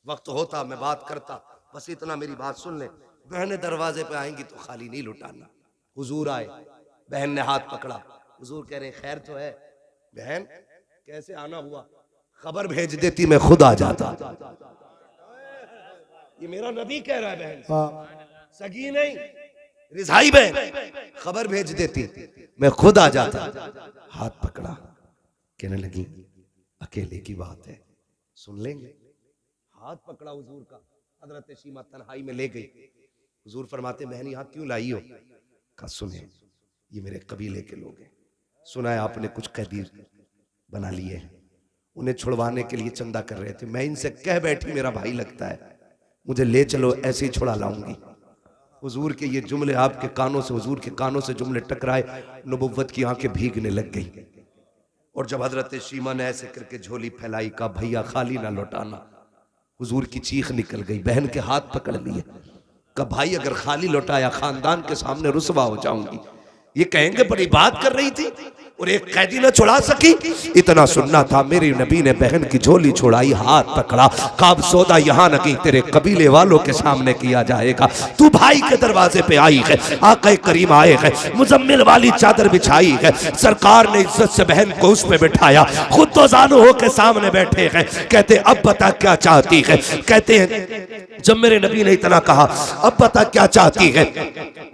S1: वक्त होता मैं बात करता, बस इतना मेरी बात सुन ले, बहनें दरवाजे पे आएंगी तो खाली नहीं लुटाना। हुजूर आए, बहन ने हाथ पकड़ा, हुजूर कह रहे खैर तो है। बहन कैसे आना हुआ, खबर भेज देती मैं खुद आ जाता। ये मेरा नबी कह रहा है, बहन सगी नहीं रिजाई बहन, खबर भेज देती मैं खुद आ जाता। हाथ पकड़ा, कहने लगी अकेले की बात है, सुन लेंगे। हाथ पकड़ा हुजूर का, हजरत शीमा तन्हाई में ले गई। हुजूर फरमाते बहन यहाँ क्यों लाई हो? कहा सुने ये मेरे कबीले के लोग हैं, सुना है आपने कुछ कैदी बना लिए, उन्हें छुड़वाने के लिए चंदा कर रहे थे, मैं इनसे कह बैठी मेरा भाई लगता है, मुझे ले चलो ऐसे ही छुड़ा लाऊंगी। हुजूर के ये जुमले आपके कानों से, हुजूर के कानों से जुमले टकराए, नबुव्वत की आंखें भीगने लग गई। और जब हजरत शीमा ने ऐसे करके झोली फैलाई, का भैया खाली ना लौटाना, हुजूर की चीख निकल गई। बहन के हाथ पकड़ लिए, का भाई अगर खाली लौटाया खानदान के सामने रुसवा हो जाऊंगी। ये कहेंगे बड़ी बात कर रही थी और एक कैदी न छुड़ा सकी। इतना सुनना था, मेरी नबी ने बहन की झोली छुड़ाई, हाथ पकड़ा, काब सौदा यहाँ न कहीं तेरे कबीले वालों के सामने किया जाएगा। तू भाई के दरवाजे पे आई है, आक़ा करीम आए है, मुजम्मिल वाली चादर बिछाई है, सरकार ने इज्जत से बहन को उस पे बिठाया, खुद तो जानू हो के सामने बैठे हैं। कहते अब बता क्या चाहती है? कहते हैं जब मेरे नबी ने इतना कहा अब बता क्या चाहती है,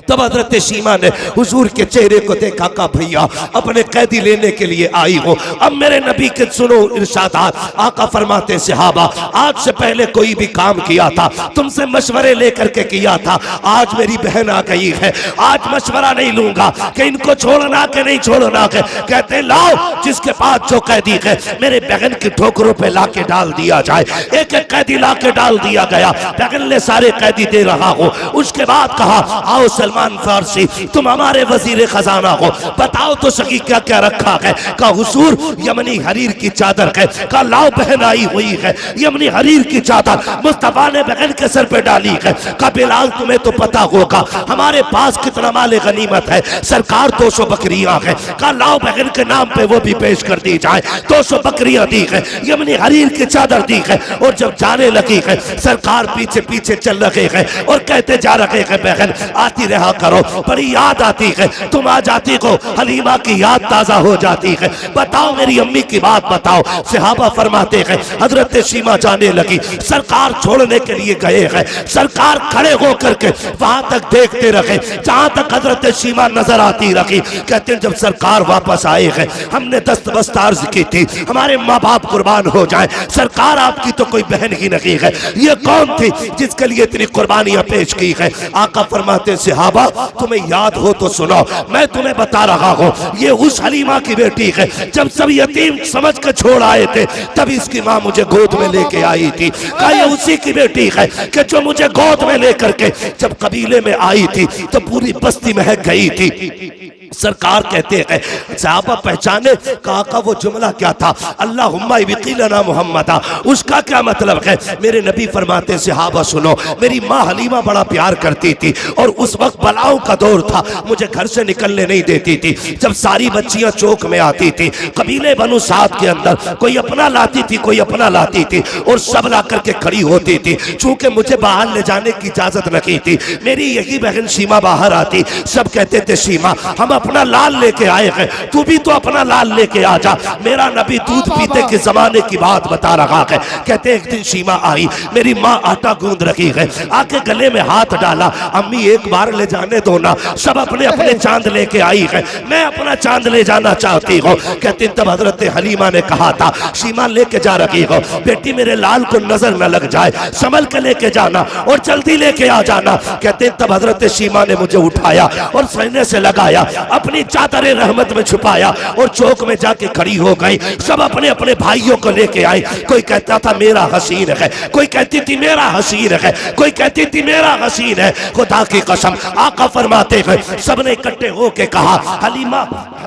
S1: तब हजरत शीमा ने हुजूर के चेहरे को देखा, का भैया अपने कैदी लेने के लिए आई हो। अब मेरे नबी के सुनो इरशादात, आका फरमाते सहाबा आज से पहले कोई भी काम किया था तुमसे मशवरे लेकर के किया था, आज मेरी बहन आ गई है, आज मशवरा नहीं लूंगा कि इनको छोड़ना के नहीं छोड़ना के। कहते लाओ जिसके पास जो कैदी है मेरे बहन की ठोकरों पे ला के डाल दिया जाए। एक एक कैदी ला के डाल दिया गया, बहन ने सारे कैदी दे रहा हो। उसके बाद कहा आओ सलमान फारसी तुम हमारे वजीर खजाना हो, बताओ तो सकी क्या क्या रखा है? का हुजूर यमनी हरीर की चादर है। का लाओ बहन आई हुई है, यमनी हरीर की चादर मुस्तफा ने बहन के सर पे डाली है। का बिलाल तुम्हें तो पता होगा हमारे पास कितना माल गनीमत है, सरकार 200 बकरियां है। का लाओ बहन के नाम पे वो भी पेश कर दी जाए। 200 बकरियां दी है, यमनी हरीर की चादर दी है। और जब जाने लगी है सरकार पीछे पीछे चल रहे हैं और कहते जा रहे हैं बहन आती रहा करो, बड़ी याद आती है, तुम आ जाती हो हलीमा की याद ताजा हो जाती है। बताओ मेरी अम्मी की बात बताओ। सहाबा फरमाते हैं हजरत शीमा जाने लगी, सरकार छोड़ने के लिए गए हैं। सरकार खड़े होकर के वहां तक देखते रहे जहां तक हजरत शीमा नजर आती रही। कहते हैं जब सरकार वापस आए हैं हमने दस्तबस्त अर्ज की थी हमारे माँ बाप कुर्बान हो जाए, सरकार आपकी तो कोई बहन ही नहीं है, ये कौन थी जिसके लिए इतनी कुर्बानियां पेश की है? आका फरमाते सहाबा तुम्हें याद हो तो सुनो, मैं तुम्हें बता रहा हूँ ये उस हलीमा की बेटी है जब सब यतीम समझ के छोड़ आए थे तब इसकी माँ मुझे गोद में लेके आई थी। कहा ये उसी की बेटी है कि जो मुझे गोद में लेकर के जब कबीले में आई थी तो पूरी बस्ती महक गई थी। सरकार कहते हैं सहाबा पहचाने, कहा का वो जुमला क्या था? अल्लाहुम्मा वकीलना मुहम्मदा, उसका क्या मतलब है? मेरे नबी फरमाते सहाबा सुनो, मेरी माँ हलीमा बड़ा प्यार करती थी और उस वक्त बलाओं का दौर था, मुझे घर से निकलने नहीं देती थी। जब सारी बच्चियां चौक में आती थी कबीले बनु साद के अंदर, कोई अपना लाती थी कोई अपना लाती थी और सब ला करके खड़ी होती थी। चूंकि मुझे बाहर ले जाने की इजाजत नहीं थी, मेरी यही बहन शीमा बाहर आती, सब कहते थे शीमा हम अपना लाल लेके आए हैं, तू भी तो अपना लाल लेके आ जा। मेरा नबी दूध पीते के जमाने की बात बता रहा है। कहते एक दिन शीमा आई, मेरी माँ आटा गूंद रही है, आके गले में हाथ डाला, अम्मी एक बार ले जाने दो ना, सब अपने अपने चांद लेके आई है, मैं अपना चांद ले जाना चाहती हूँ। कहते तब हजरत हलीमा ने कहा था शीमा लेके जा रही हो, बेटी मेरे लाल को नजर न लग जाए, संभल के लेके जाना और जल्दी लेके आ जाना। कहते तब हजरत शीमा ने मुझे उठाया और सीने से लगाया, अपनी चादर रहमत में छुपाया और चौक में जाके खड़ी हो गई। सब अपने अपने भाइयों को लेके आए, कोई कहता था मेरा हसीन है, कोई कहती थी मेरा हसीन है, कोई कहती थी मेरा हसीन है। खुदा की कसम आका फरमाते हैं सबने इकट्ठे होके कहा हलीमा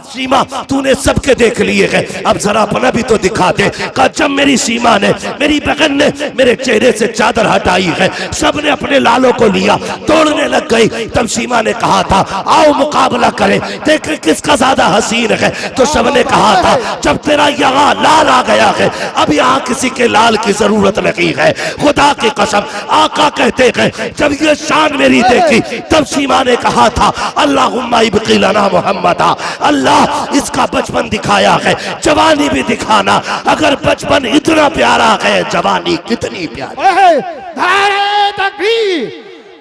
S1: सीमा तूने सबके देख लिए है, अब जरा अपना भी तो दिखा दे। कहा जब मेरी सीमा ने मेरी बहन ने मेरे चेहरे से चादर हटाई है, सबने अपने लालों को लिया, तोड़ने लग गई। तब सीमा ने कहा था आओ मुकाबला करें, देख किसका ज्यादा हसीन है। तो सबने कहा था जब तेरा यहाँ लाल आ गया है अब यहाँ किसी के लाल की जरूरत नहीं है। खुदा की कसम आका कहते हैं जब ये शान मेरी देखी तब सीमा ने कहा था अल्लाहुम्मा इब्किलना मुहम्मदा, अल्लाह इसका बचपन दिखाया है, जवानी भी दिखाना। अगर बचपन इतना प्यारा है जवानी कितनी प्यारी।
S2: नारे तकबीर,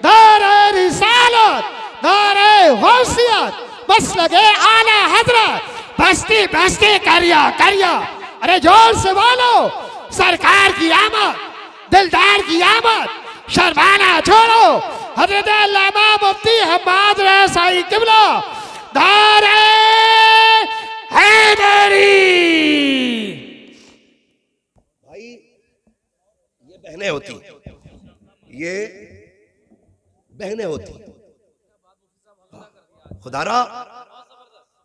S2: नारे रिसालत, नारे गौसियत, बस लगे आला हजरत, बस्ती बस्ती करिया करिया। अरे जोर से बोलो सरकार की आमद, दिलदार की आमद, शर्माना छोड़ो। हजरत अल्लामा मुफ्ती हम्माद रसाई किबला नारे हैदरी।
S1: भाई ये बहनें होती, ये बहनें होती, खुदारा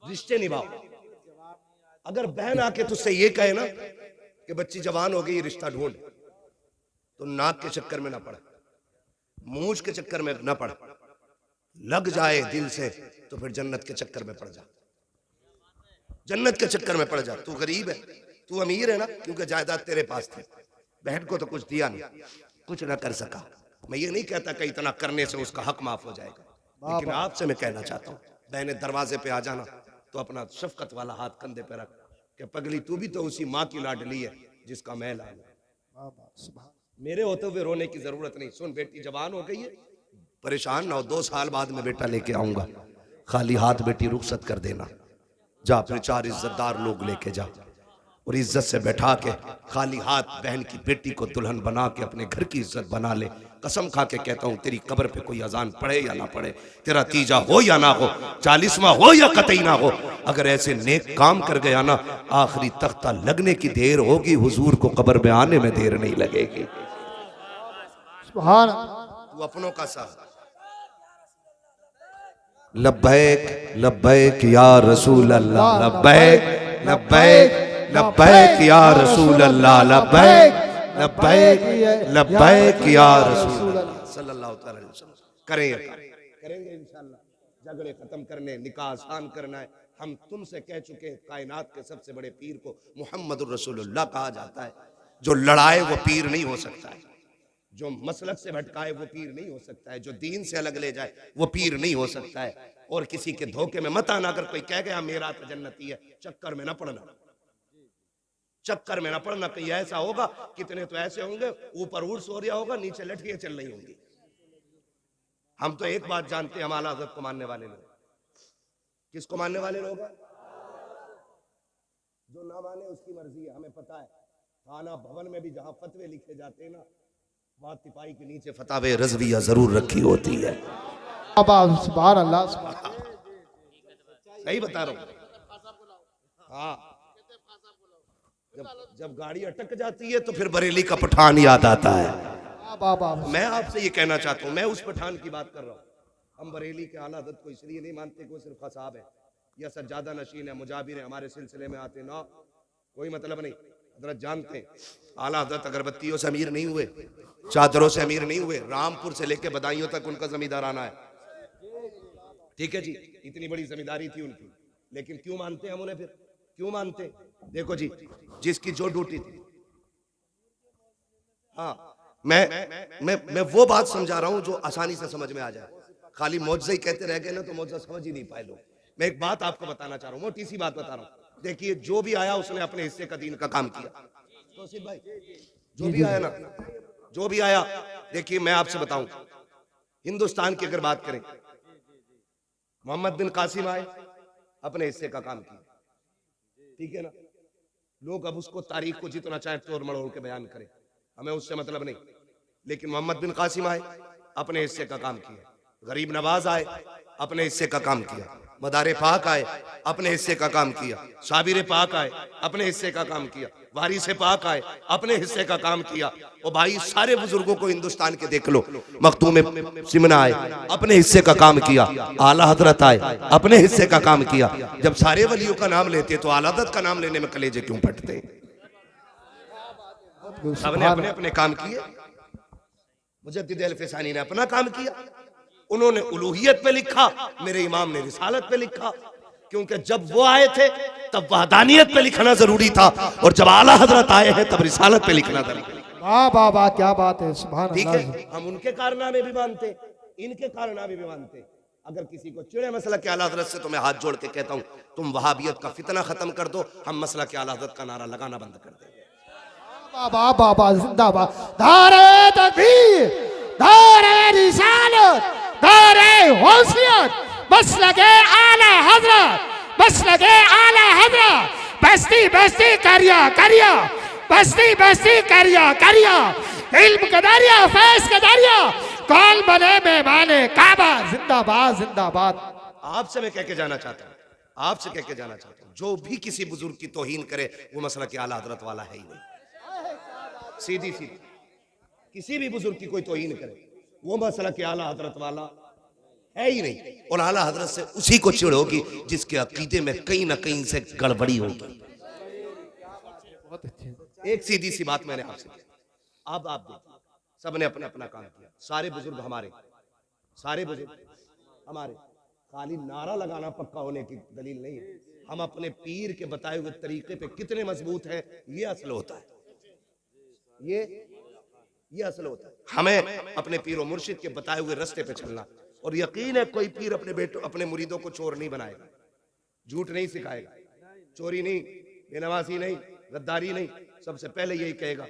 S1: रिश्ते निभाओ। अगर बहन आके तुझसे ये कहे ना कि बच्ची जवान हो गई रिश्ता ढूंढ, तो नाक के चक्कर में ना पड़, मूंछ के चक्कर में ना पड़, लग जाए दिल से तो फिर जन्नत के चक्कर में पड़ जा, जन्नत के चक्कर में पड़ जा। तू गरीब है, तू अमीर है ना, क्योंकि जायदाद तेरे पास थी, बहन को तो कुछ दिया नहीं, कुछ ना कर सका। मैं ये नहीं कहता कि इतना करने से उसका हक माफ हो जाएगा, लेकिन आपसे मैं कहना चाहता हूँ बहने दरवाजे पे आ जाना तो अपना शफकत वाला हाथ कंधे पे रख कि पगली तू भी तो उसी माँ की लाडली है जिसका मैं लाल हूं, मेरे होते हुए रोने की जरूरत नहीं। सुन बेटी जवान हो गई है, परेशान ना हो, 2 साल बाद में बेटा लेके आऊंगा, खाली हाथ बेटी रुखसत कर देना, जा फिर 4 इज्जतदार लोग लेके जा और इज्जत से बैठा के खाली हाथ बहन की बेटी को दुल्हन बना के अपने घर की इज्जत बना ले। कसम खा के कहता हूँ तेरी कब्र पे कोई अजान पढ़े या ना पढ़े, तेरा तीजा हो या ना हो, 40वां हो या कतई ना हो, अगर ऐसे नेक काम कर गया ना आखिरी तख्ता लगने की देर होगी, हुजूर को कब्र में आने में देर नहीं लगेगी।
S2: सुभान
S1: तू अपनों का साथ लब्बैक लब्बैक या रसूल अल्लाह, लब्बैक लब्बैक लब्बैक या रसूल अल्लाह, लब्बैक लब्बैक लब्बैक या रसूल अल्लाह सल्लल्लाहु अलैहि वसल्लम। करेंगे इंशाअल्लाह। झगड़े खत्म करने, निकाह आसान करना है। हम तुमसे कह चुके हैं, कायनात के सबसे बड़े पीर को मुहम्मदुर रसूलुल्लाह कहा जाता है। जो लड़ाए वो पीर नहीं हो सकता है, जो मसलक से भटकाए वो पीर नहीं हो सकता है, जो दीन से अलग ले जाए वो पीर नहीं हो सकता है। और किसी के धोखे में मत आना। अगर कोई कह गया मेरा तो जन्नती है, चक्कर में ना पड़ना, चक्कर में ना पड़ना। कहीं ऐसा होगा, कितने तो ऐसे होंगे ऊपर उड़ सो रहा होगा, नीचे लठियां चल रही होंगी। हम तो एक बात जानते हैं, हम आला हज़रत को मानने वाले लोग। किसको मानने वाले लोग हैं? जो ना माने उसकी मर्जी है, हमें पता है। थाना भवन में भी जहां फतवे लिखे जाते हैं ना, वहां तिपाही के नीचे फतावे रज़विया जरूर रखी होती है।
S2: सुभान अल्लाह,
S1: सही बता रहा हूं। हाँ, जब गाड़ी अटक जाती है तो फिर बरेली का पठान याद आता है। मैं आपसे ये कहना चाहता हूँ, मैं उस पठान की बात कर रहा हूँ। हम बरेली के आला हज़रत को इसलिए नहीं मानते कि वो सिर्फ खसाब है या सज्जादा नशीन है, मुजाबिर है, हमारे सिलसिले में आते ना, कोई मतलब नहीं। हज़रत जानते हैं, आला हज़रत अगरबत्तियों से अमीर नहीं हुए, चादरों से अमीर नहीं हुए, रामपुर से लेके बदायूं तक उनका जमींदाराना है। ठीक है जी, इतनी बड़ी जमींदारी थी उनकी, लेकिन क्यों मानते हम उन्हें? फिर क्यों मानते? देखो जी, जिसकी जो ड्यूटी थी। हाँ, मैं वो बात समझा रहा हूं जो आसानी से समझ में आ जाए। खाली मौजज़ा ही कहते रह गए ना तो मौजज़ा समझ ही नहीं पाए लोग। मैं एक बात आपको बताना चाह रहा हूँ, मोटी सी बात बता रहा हूँ। देखिए, जो भी आया उसने अपने हिस्से का दीन का काम किया। तो सिर्फ भाई, जो भी आया ना, जो भी आया, देखिए मैं आपसे बताऊं, हिंदुस्तान की अगर बात करें, मोहम्मद बिन कासिम आए, अपने हिस्से का काम किया। ठीक है ना? लोग अब उसको तारीख को जितना चाहे तोड़ मड़ोड़ के बयान करें, हमें उससे मतलब नहीं। लेकिन मोहम्मद बिन कासिम आए, अपने हिस्से का काम किया। गरीब नवाज आए, अपने हिस्से का काम किया। मदारे पाक आए, अपने हिस्से का काम किया। साबिर पाक आए, अपने हिस्से का काम किया। वारिस पाक आए, अपने हिस्से का काम किया। और भाई, सारे बुजुर्गों को हिंदुस्तान के देख लो। मखतूम सिमना आए, अपने हिस्से का काम किया। आला हजरत आए, अपने हिस्से का काम किया। जब सारे वलियों का नाम लेते तो आला हजरत का नाम लेने में कलेजे क्यों फटते? सबने अपने अपने काम किए। मुजद्दिद अल-फिसानी ने अपना काम किया, उन्होंने उलूहियत पे लिखा, मेरे इमाम ने रिसालत पे लिखा। क्योंकि जब वो आए थे तब वहदानियत पे लिखना जरूरी था, और जब आला हजरत आए हैं तब रिसालत पे लिखना जरूरी।
S2: वाह वाह वाह, क्या बात है, सुभान
S1: ठीक
S2: अल्लाह।
S1: है, हम उनके कारनामे भी मानते, इनके कारनामे भी मानते। अगर किसी को चिड़े मसला के आला हजरत से, तो मैं हाथ जोड़ के कहता हूँ, तुम वहाबियत का फितना खत्म कर दो, हम मसला के आला हजरत का नारा लगाना बंद कर देंगे।
S2: वाह वाह वाह, जिंदाबाद। नारे तकबीर, नारे रिसालत, नारे होशियत, बस लगे आला हजरत, बस लगे आला हजरत। बस्ती बस्ती करिया करिया, बस्ती बस्ती करिया करिया, इल्म का दरिया, फैज का दरिया, कौन बने मेहमाने काबा। जिंदाबाद जिंदाबाद।
S1: आपसे मैं कह के जाना चाहता हूँ, आपसे कह के जाना चाहता हूँ, जो भी किसी बुजुर्ग की तौहीन करे वो मसला के आला हजरत वाला है ही नहीं। सीधी सीधी, किसी भी बुजुर्ग की कोई तौहीन करे वो मसला के आला हजरत वाला है ही नहीं। और आला हजरत से उसी को चिढ़ होगी जिसके अकीदे में कहीं ना कहीं से गड़बड़ी होगी। एक सीधी सी बात मैंने आपसे की, अब आप देखिए, सबने अपना अपना काम किया। सारे बुजुर्ग हमारे, सारे बुजुर्ग हमारे। खाली नारा लगाना पक्का होने की दलील नहीं है। हम अपने पीर के बताए हुए तरीके पे कितने मजबूत हैं, ये असल होता है। ये असल होता है। हमें अपने पीर और मुर्शिद के बताए हुए रास्ते पे चलना। और यकीन है, कोई पीर अपने बेटों, अपने मुरीदों को चोर नहीं बनाएगा, झूठ नहीं सिखाएगा, चोरी नहीं, बेनवासी नहीं, गद्दारी नहीं। सबसे पहले यही कहेगा,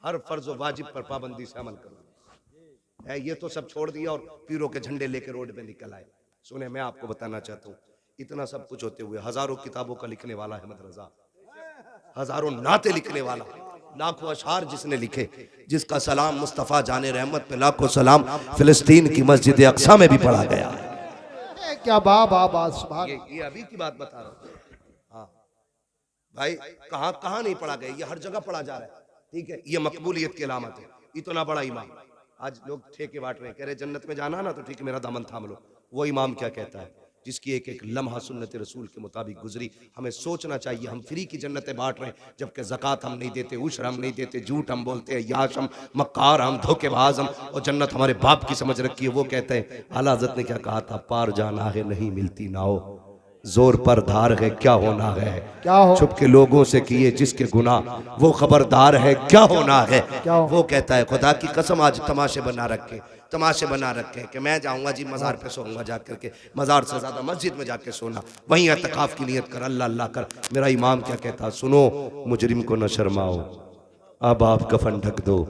S1: हर फर्ज व वाजिब पर पाबंदी से अमल करो। है ये तो सब छोड़ दिया और पीरों के झंडे लेके रोड पे निकल आए। सुने, मैं आपको बताना चाहता हूँ, इतना सब कुछ होते हुए हजारों किताबों का लिखने वाला अहमद रजा, हजारों नाते लिखने वाला, लाखों अशार जिसने लिखे, जिसका सलाम मुस्तफ़ा जाने रहमत पे लाखों सलाम फिलिस्तीन की मस्जिद अक्सा में भी पढ़ा गया है।
S2: क्या बात सुभान।
S1: ये अभी की बात बता रहा हूँ। हाँ भाई, कहाँ नहीं पढ़ा गया, ये हर जगह पढ़ा जा रहा है। ठीक है, ये मकबूलियत की अलामत है। इतना बड़ा इमाम, आज लोग ठेके बांट रहे हैं, कह रहे जन्नत में जाना ना तो ठीक है मेरा दामन थाम लो। वो इमाम क्या कहता है, जिसकी एक एक लम्हा सुन्नत रसूल के मुताबिक गुजरी। हमें सोचना चाहिए हम फ्री की जन्नतें बांट रहे हैं, जबकि ज़कात हम नहीं देते, उशर हम नहीं देते, झूठ हम बोलते हैं, याश हम, मक्कार हम, धोखेबाज हम, और जन्नत हमारे बाप की समझ रखी है। वो कहते हैं, आला हज़रत ने क्या कहा था, पार जाना है नहीं मिलती नाओ, जोर पर धार है क्या होना है,
S2: क्या हो
S1: छुप के लोगों से किए जिसके गुनाह वो खबरदार है क्या होना है। वो कहता है खुदा की कसम आज तमाशे बना रखे कि मैं जाऊंगा जी मज़ार पे सोऊंगा जा करके, मज़ार से ज़्यादा मस्जिद में जाके सोना, वहीं एतकाफ की नियत कर, अल्लाह अल्लाह कर। मेरा इमाम क्या कहता, सुनो मुजरिम को न शर्माओ, अब आप कफन ढक दो,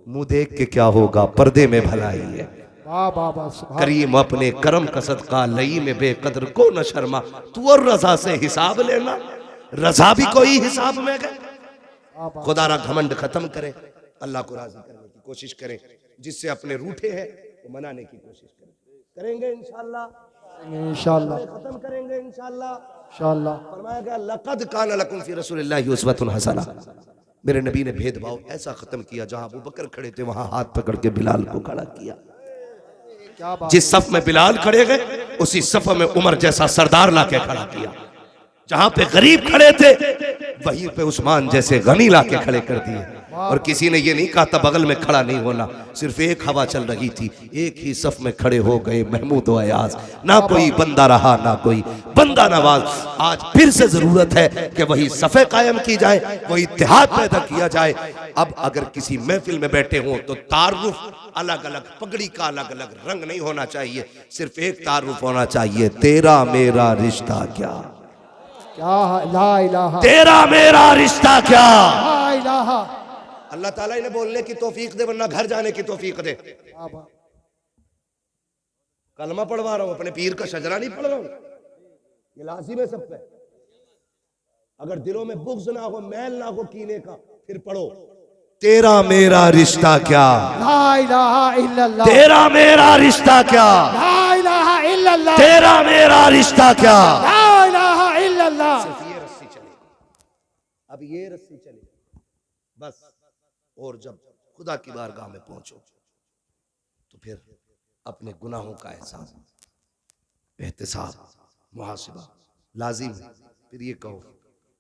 S1: मुंह देख के क्या होगा, पर्दे में भलाई है।
S2: वाह वाह वाह, सुभान
S1: करीम अपने करम का सदका लई में बेकदर को न शर्मा, तू और रजा से हिसाब लेना, रजा भी कोई हिसाब में गए।
S2: वाह वाह।
S1: खुदा रा घमंड खत्म करें, अल्लाह को राजी करने की कोशिश करें, जिससे अपने रूठे हैं वो मनाने की कोशिश करेंगे इंशाअल्लाह,
S2: इंशाअल्लाह
S1: खत्म करेंगे इंशाअल्लाह।
S2: इंशाअल्लाह।
S1: फरमाया गया लक़द कान लकुम फी रसूलिल्लाहि उस्वतुन हसना, मेरे नबी ने भेदभाव ऐसा खत्म किया, जहां अबू बकर खड़े थे वहां हाथ पकड़ के बिलाल को खड़ा किया।
S2: क्या बात।
S1: जिस सफ में बिलाल खड़े गए उसी सफ में उमर जैसा सरदार लाके खड़ा किया, जहां पे गरीब खड़े थे वहीं पे उस्मान जैसे गनी लाके खड़े कर दिए। और किसी ने ये नहीं कहा था बगल में खड़ा नहीं होना, सिर्फ एक हवा चल रही थी, एक ही सफ में खड़े हो गए महमूद व अयाज, ना कोई बंदा रहा ना कोई बंदा नवाज। आज फिर से जरूरत है कि वही सफ़े कायम की जाए, वही इत्तेहाद पैदा किया जाए। अब अगर किसी महफिल में बैठे हों तो तारुफ अलग अलग, पगड़ी का अलग अलग रंग नहीं होना चाहिए, सिर्फ एक तारुफ होना चाहिए, तेरा मेरा रिश्ता क्या,
S2: क्या ला इलाहा,
S1: तेरा मेरा रिश्ता क्या।
S2: ला इलाहा।
S1: अल्लाह ताला इन्हें बोलने की तौफीक दे, वरना घर जाने की तौफीक दे।
S2: वाह वाह।
S1: कलमा पढ़वा रहा हूं, अपने पीर का शजरा नहीं पढ़ रहा हूं, ये लाजिम है सब पे। अगर दिलों में बुग़्ज़ ना हो, मैल ना हो कीने का, फिर पढ़ो तेरा मेरा रिश्ता क्या,
S2: ला इलाहा इल्लल्लाह,
S1: तेरा मेरा रिश्ता क्या,
S2: ला इलाहा इल्लल्लाह,
S1: तेरा मेरा रिश्ता क्या।
S2: ला इलाहा इल्लल्लाह।
S1: सिर्फ ये रस्सी चलेगी, अब ये रस्सी चलेगी बस। और जब खुदा की बारगाह में पहुंचो तो फिर अपने गुनाहों का एहसास, एहतिसाब, मुहासिबा लाजिम है। फिर ये कहो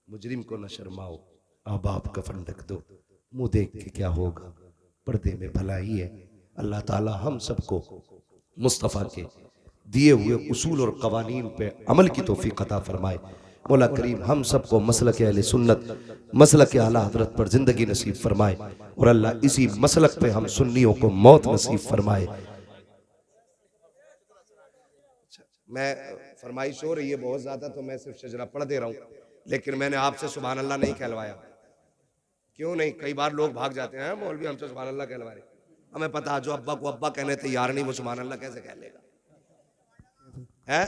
S1: मुजरिम को न शर्माओ, अब आप कफन ढक दो, मुंह देख के क्या होगा, पर्दे में भलाई है। अल्लाह ताला हम सबको मुस्तफ़ा के दिए हुए उसूल और कवानीन पे अमल की तौफीक अता फरमाए। मौला करीम हम सबको मसलक अहले सुन्नत, मसलक आला हज़रत पर ज़िंदगी नसीब फरमाए, और अल्लाह इसी मसलक पे हम सुन्नियों को मौत नसीब फरमाए। मैं फरमाइश हो रही है बहुत ज़्यादा, तो मैं सिर्फ शजरा पढ़ दे रहा हूँ, लेकिन मैंने आपसे सुभान अल्लाह नहीं कहलवाया। क्यों नहीं, कई बार लोग भाग जाते हैं, मौलवी हमसे सुभान अल्लाह कहलवा रहे, हमें पता जो अब्बा को अब्बा कहने तैयार नहीं, वो सुभान अल्लाह कैसे कह लेगा है?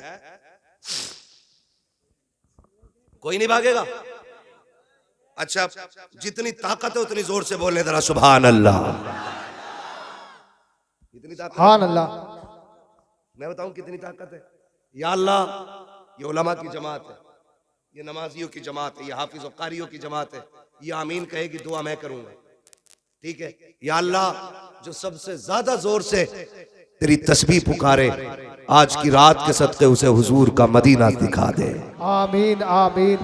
S1: कोई नहीं भागेगा। अच्छा, जितनी ताकत है उतनी जोर से बोलने जरा सुभान अल्लाह। कितनी ताकत,
S2: सुभान अल्लाह।
S1: मैं बताऊं कितनी ताकत है। या अल्लाह, ये उलमा की जमात है, ये नमाजियों की जमात है, ये हाफिज और कारियों की जमात है, ये आमीन कहेगी दुआ मैं करूंगा, ठीक है। या अल्लाह, जो सबसे ज्यादा जोर से तेरी तस्बीह पुकारे, आज की रात के सदके उसे हुजूर का मदीना दिखा दे।
S2: आमीन आमीन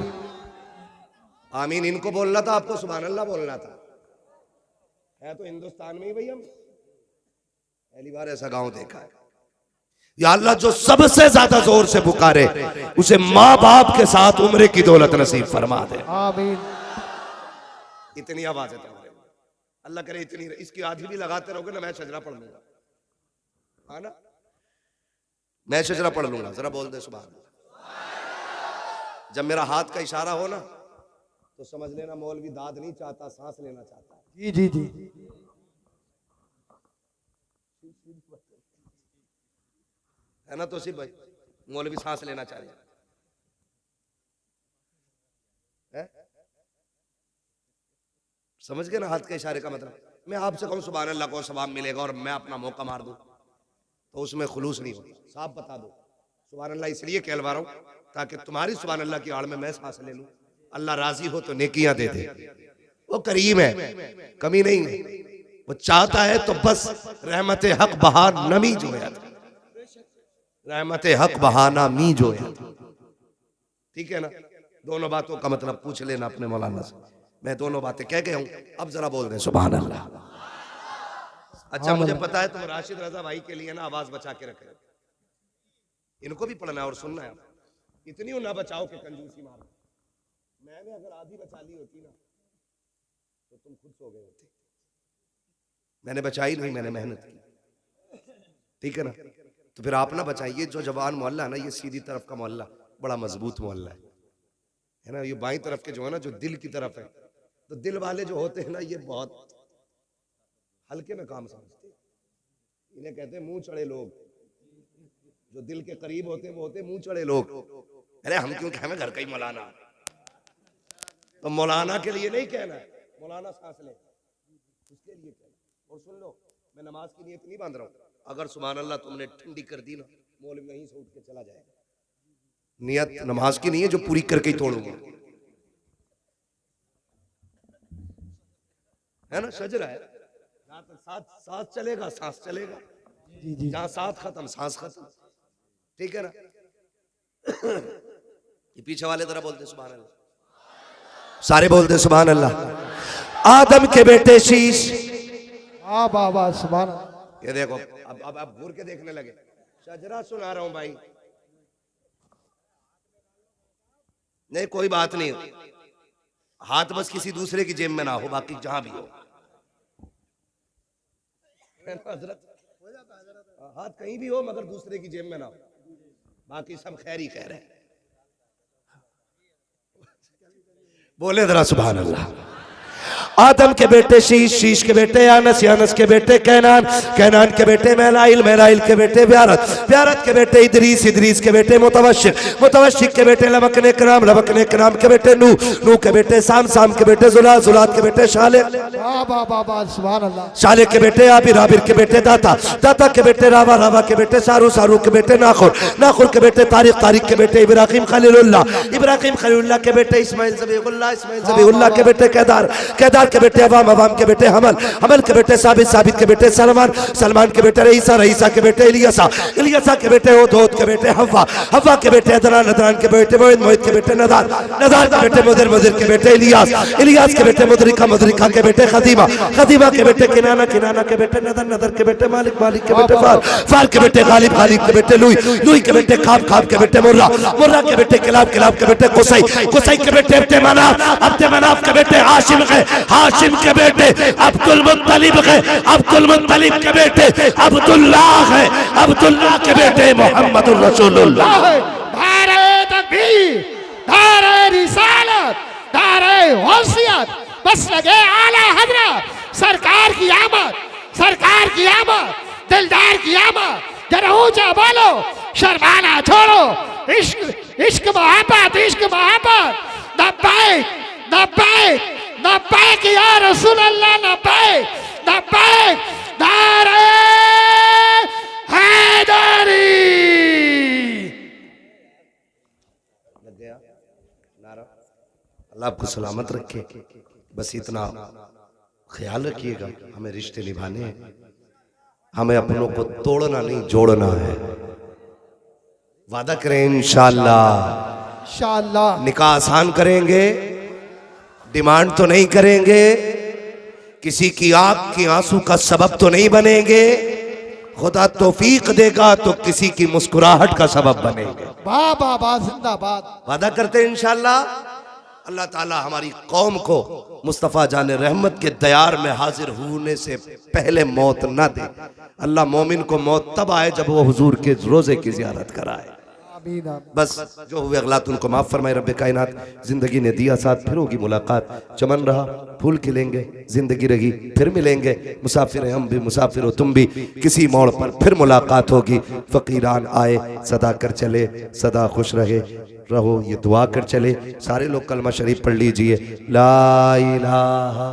S1: आमीन इनको बोलना था, आपको सुभान अल्लाह बोलना था। है तो हिंदुस्तान में ही भाई, हम पहली बार ऐसा गांव देखा है। या अल्लाह, जो सबसे ज्यादा जोर से पुकारे उसे माँ बाप के साथ उम्र की दौलत नसीब फरमा दे।
S2: आमीन।
S1: इतनी आवाज है तुम्हारे, अल्लाह करे इतनी, इसकी आधी भी लगाते रहोगे ना, मैं शजरा पढ़ लूंगा, हाँ ना, मैं शजरा पढ़ लूंगा। जरा बोल दे सुभान अल्लाह। जब मेरा हाथ का इशारा हो ना तो समझ लेना मौलवी दाद नहीं चाहता, सांस लेना चाहता है।
S2: जी जी जी।
S1: है ना, तो सिर्फ भाई मौलवी सांस लेना चाह रहे हैं, समझ गए ना हाथ के इशारे का मतलब। मैं आपसे कहूं सुभान अल्लाह को सवाब मिलेगा और मैं अपना मौका मार दूं तो उसमें खुलूस नहीं होता। साफ बता दो सुभान अल्लाह इसलिए कहलवा रहा हूं ताकि तुम्हारी सुभान अल्लाह की आड़ में मैं सांस ले लूं। अल्लाह राजी हो तो नेकियां दे दे, वो करीम है, कमी नहीं है। वो चाहता है तो बस रहमत हक बहा नमी जो है, रहमत हक बहाना मी जो है। ठीक है ना? दोनों बातों का मतलब पूछ लेना अपने मौलाना से। मैं दोनों बातें कह गया हूं, अब जरा बोल दें सुभान अल्लाह। अच्छा, मुझे पता है तुम राशिद रजा भाई के लिए ना आवाज बचा के रखे, इनको भी पढ़ना है और सुनना है। इतनी ना बचाओ कि कंजूसी मारो। मैंने अगर आधी बचा ली होती ना तो तुम खुद सो गए होते। मैंने बचाई नहीं, मैंने मेहनत की। ठीक है ना? तो फिर आप ना बचाइए। जो जवान मोहल्ला है ना, ये सीधी तरफ का मोहल्ला बड़ा मजबूत मोहल्ला है ना? ये बाईं तरफ के जो है ना, जो दिल की तरफ है, तो दिल वाले जो होते हैं ना, ये बहुत हल्के में काम समझते हैं। इन्हें कहते हैं मुंह चढ़े लोग। जो दिल के करीब होते हैं वो होते हैं मुंह चढ़े लोग। अरे हम क्यों हमें घर का ही मौलाना, तो मौलाना के लिए नहीं कहना है मौलाना सांस ले, उसके लिए कहना। और सुन लो, मैं नमाज की नियत नहीं बांध रहा हूँ। अगर सुभान अल्लाह तुमने ठंडी कर दी ना, मौलवी वहीं से उठ के चला जाएगा। नियत नमाज की नहीं है जो पूरी करके ही तोड़ूंगा, है ना? शजरा है, सांस चलेगा, सांस चलेगा। जहां सांस खत्म सांस खत्म। ठीक है ना? ये पीछे वाले तरह बोलते सुभान अल्लाह, सारे बोलते सुभान अल्लाह। आदम के बेटे शीश,
S2: हाँ बाबा सुभान अल्लाह।
S1: ये देखो, अब घूर के देखने लगे। शजरा सुना रहा हूं भाई। नहीं कोई बात नहीं, हाथ बस किसी दूसरे की जेब में ना हो, बाकी जहां भी हो। हाथ कहीं भी हो मगर दूसरे की जेब में ना हो, बाकी सब खैर ही कह रहे हैं। बोले जरा सुभान अल्लाह। आदम के बेटे शीश, शीश के बेटे यानस, यानस के बेटे कैनान, कैनान के बेटे महलाइल, महलाइल के बेटे ब्यारत, ब्यारत के बेटे इदरीस, इदरीस के बेटे मुतवशिक, मुतवशिक के बेटे लबकने कराम, लबकने कराम के बेटे नू, नू के बेटे साम, साम के बेटे जुलात, जुलात के बेटे शाले,
S2: बाबा सुभान अल्लाह।
S1: शाले के बेटे आबिर, आबिर के बेटे दाता, दाता के बेटे रावा, रावा के बेटे सारू, सारू के बेटे नाखुर, नाखुर के बेटे तारिक, तारिक के बेटे इब्राहिम खलीलुल्लाह, इब्राहिम खलीलुल्लाह के बेटे इस्माइल ज़बीहुल्लाह, इस्माइल ज़बीहुल्लाह के बेटे केदार, केदार के बेटे अवाम, अवाम के बेटे हमल, हमल के बेटे साबित, साबित के बेटे सलमान, सलमान के बेटे रईसा, रईसा के बेटे इलियासा, इलियासा के बेटे ओद के बेटे हव्वा, हव्वा के बेटे अदनान, अदनान के बेटे मोहित, मोहित के बेटे नदार, नदार के बेटे मुदिर, मुदिर के बेटे इलियास, इलियास के बेटे मुदरिका, मुदरिका के बेटे खदीमा, खदीमा के बेटे किनाना, किनाना के बेटे नदर, नदर के बेटे मालिक, मालिक के बेटे फार, फार के बेटे गालिब, गालिब के बेटे लुई, लुई के बेटे खाब, खाब के बेटे मुर्रा, मुर्रा के बेटे किलाब, किलाब के बेटे कुसई, कुसई के बेटे अब्दे मनाफ, अब्दे मनाफ के बेटे हाशिम है, हाशिम के बेटे अब्दुल मुत्तलिब है, अब्दुल मुत्तलिब के बेटे अब्दुल्लाह है, अब्दुल्लाह के बेटे मोहम्मदुर रसूलुल्लाह।
S2: नारे तकबीर, नारे रिसालत, नारे गौसियत, बस लगे आला हजरत सरकार की आमद, सरकार की आमद, दिलदार की आमद। जरा ऊंचा बोलो, शर्माना छोड़ो, इश्क इश्क मोहब्बत, इश्क मोहब्बत। नब्बैक नब्बैक नब्बैक या रसूल अल्लाह, नब्बैक नब्बैक, नारे हैदरी।
S1: लग गया नारा? अल्लाह आपको सलामत रखे। बस इतना ख्याल रखिएगा, हमें रिश्ते निभाने हैं, हमें अपनों को तोड़ना नहीं जोड़ना है। वादा करें इंशाअल्लाह,
S2: इंशाअल्लाह
S1: निकाह आसान करेंगे, डिमांड तो नहीं करेंगे, किसी की आंख की आंसू का सबब तो नहीं बनेंगे, खुदा तौफीक देगा तो किसी की मुस्कुराहट का सबब बनेंगे।
S2: वाह वाह वाह, जिंदाबाद।
S1: वादा करते हैं इंशाअल्लाह। अल्लाह ताला हमारी कौम को मुस्तफ़ा जान रहमत के दयार में हाजिर होने से पहले मौत ना दे। अल्लाह मोमिन को मौत तब आए जब वो हुजूर के रोजे की जियारत कराए। बस जो हुए अगलात उनको माफ़ फरमाए रब्बे कायनात। जिंदगी ने दिया साथ, फिर होगी मुलाकात। चमन रहा फूल खिलेंगे, जिंदगी रही फिर मिलेंगे। मुसाफिर हम भी, मुसाफिर हो तुम भी, किसी मोड़ पर फिर मुलाकात होगी। फकीरान आए सदा कर चले, सदा खुश रहो ये दुआ कर चले। सारे लोग कलमा शरीफ पढ़ लीजिए, ला इलाहा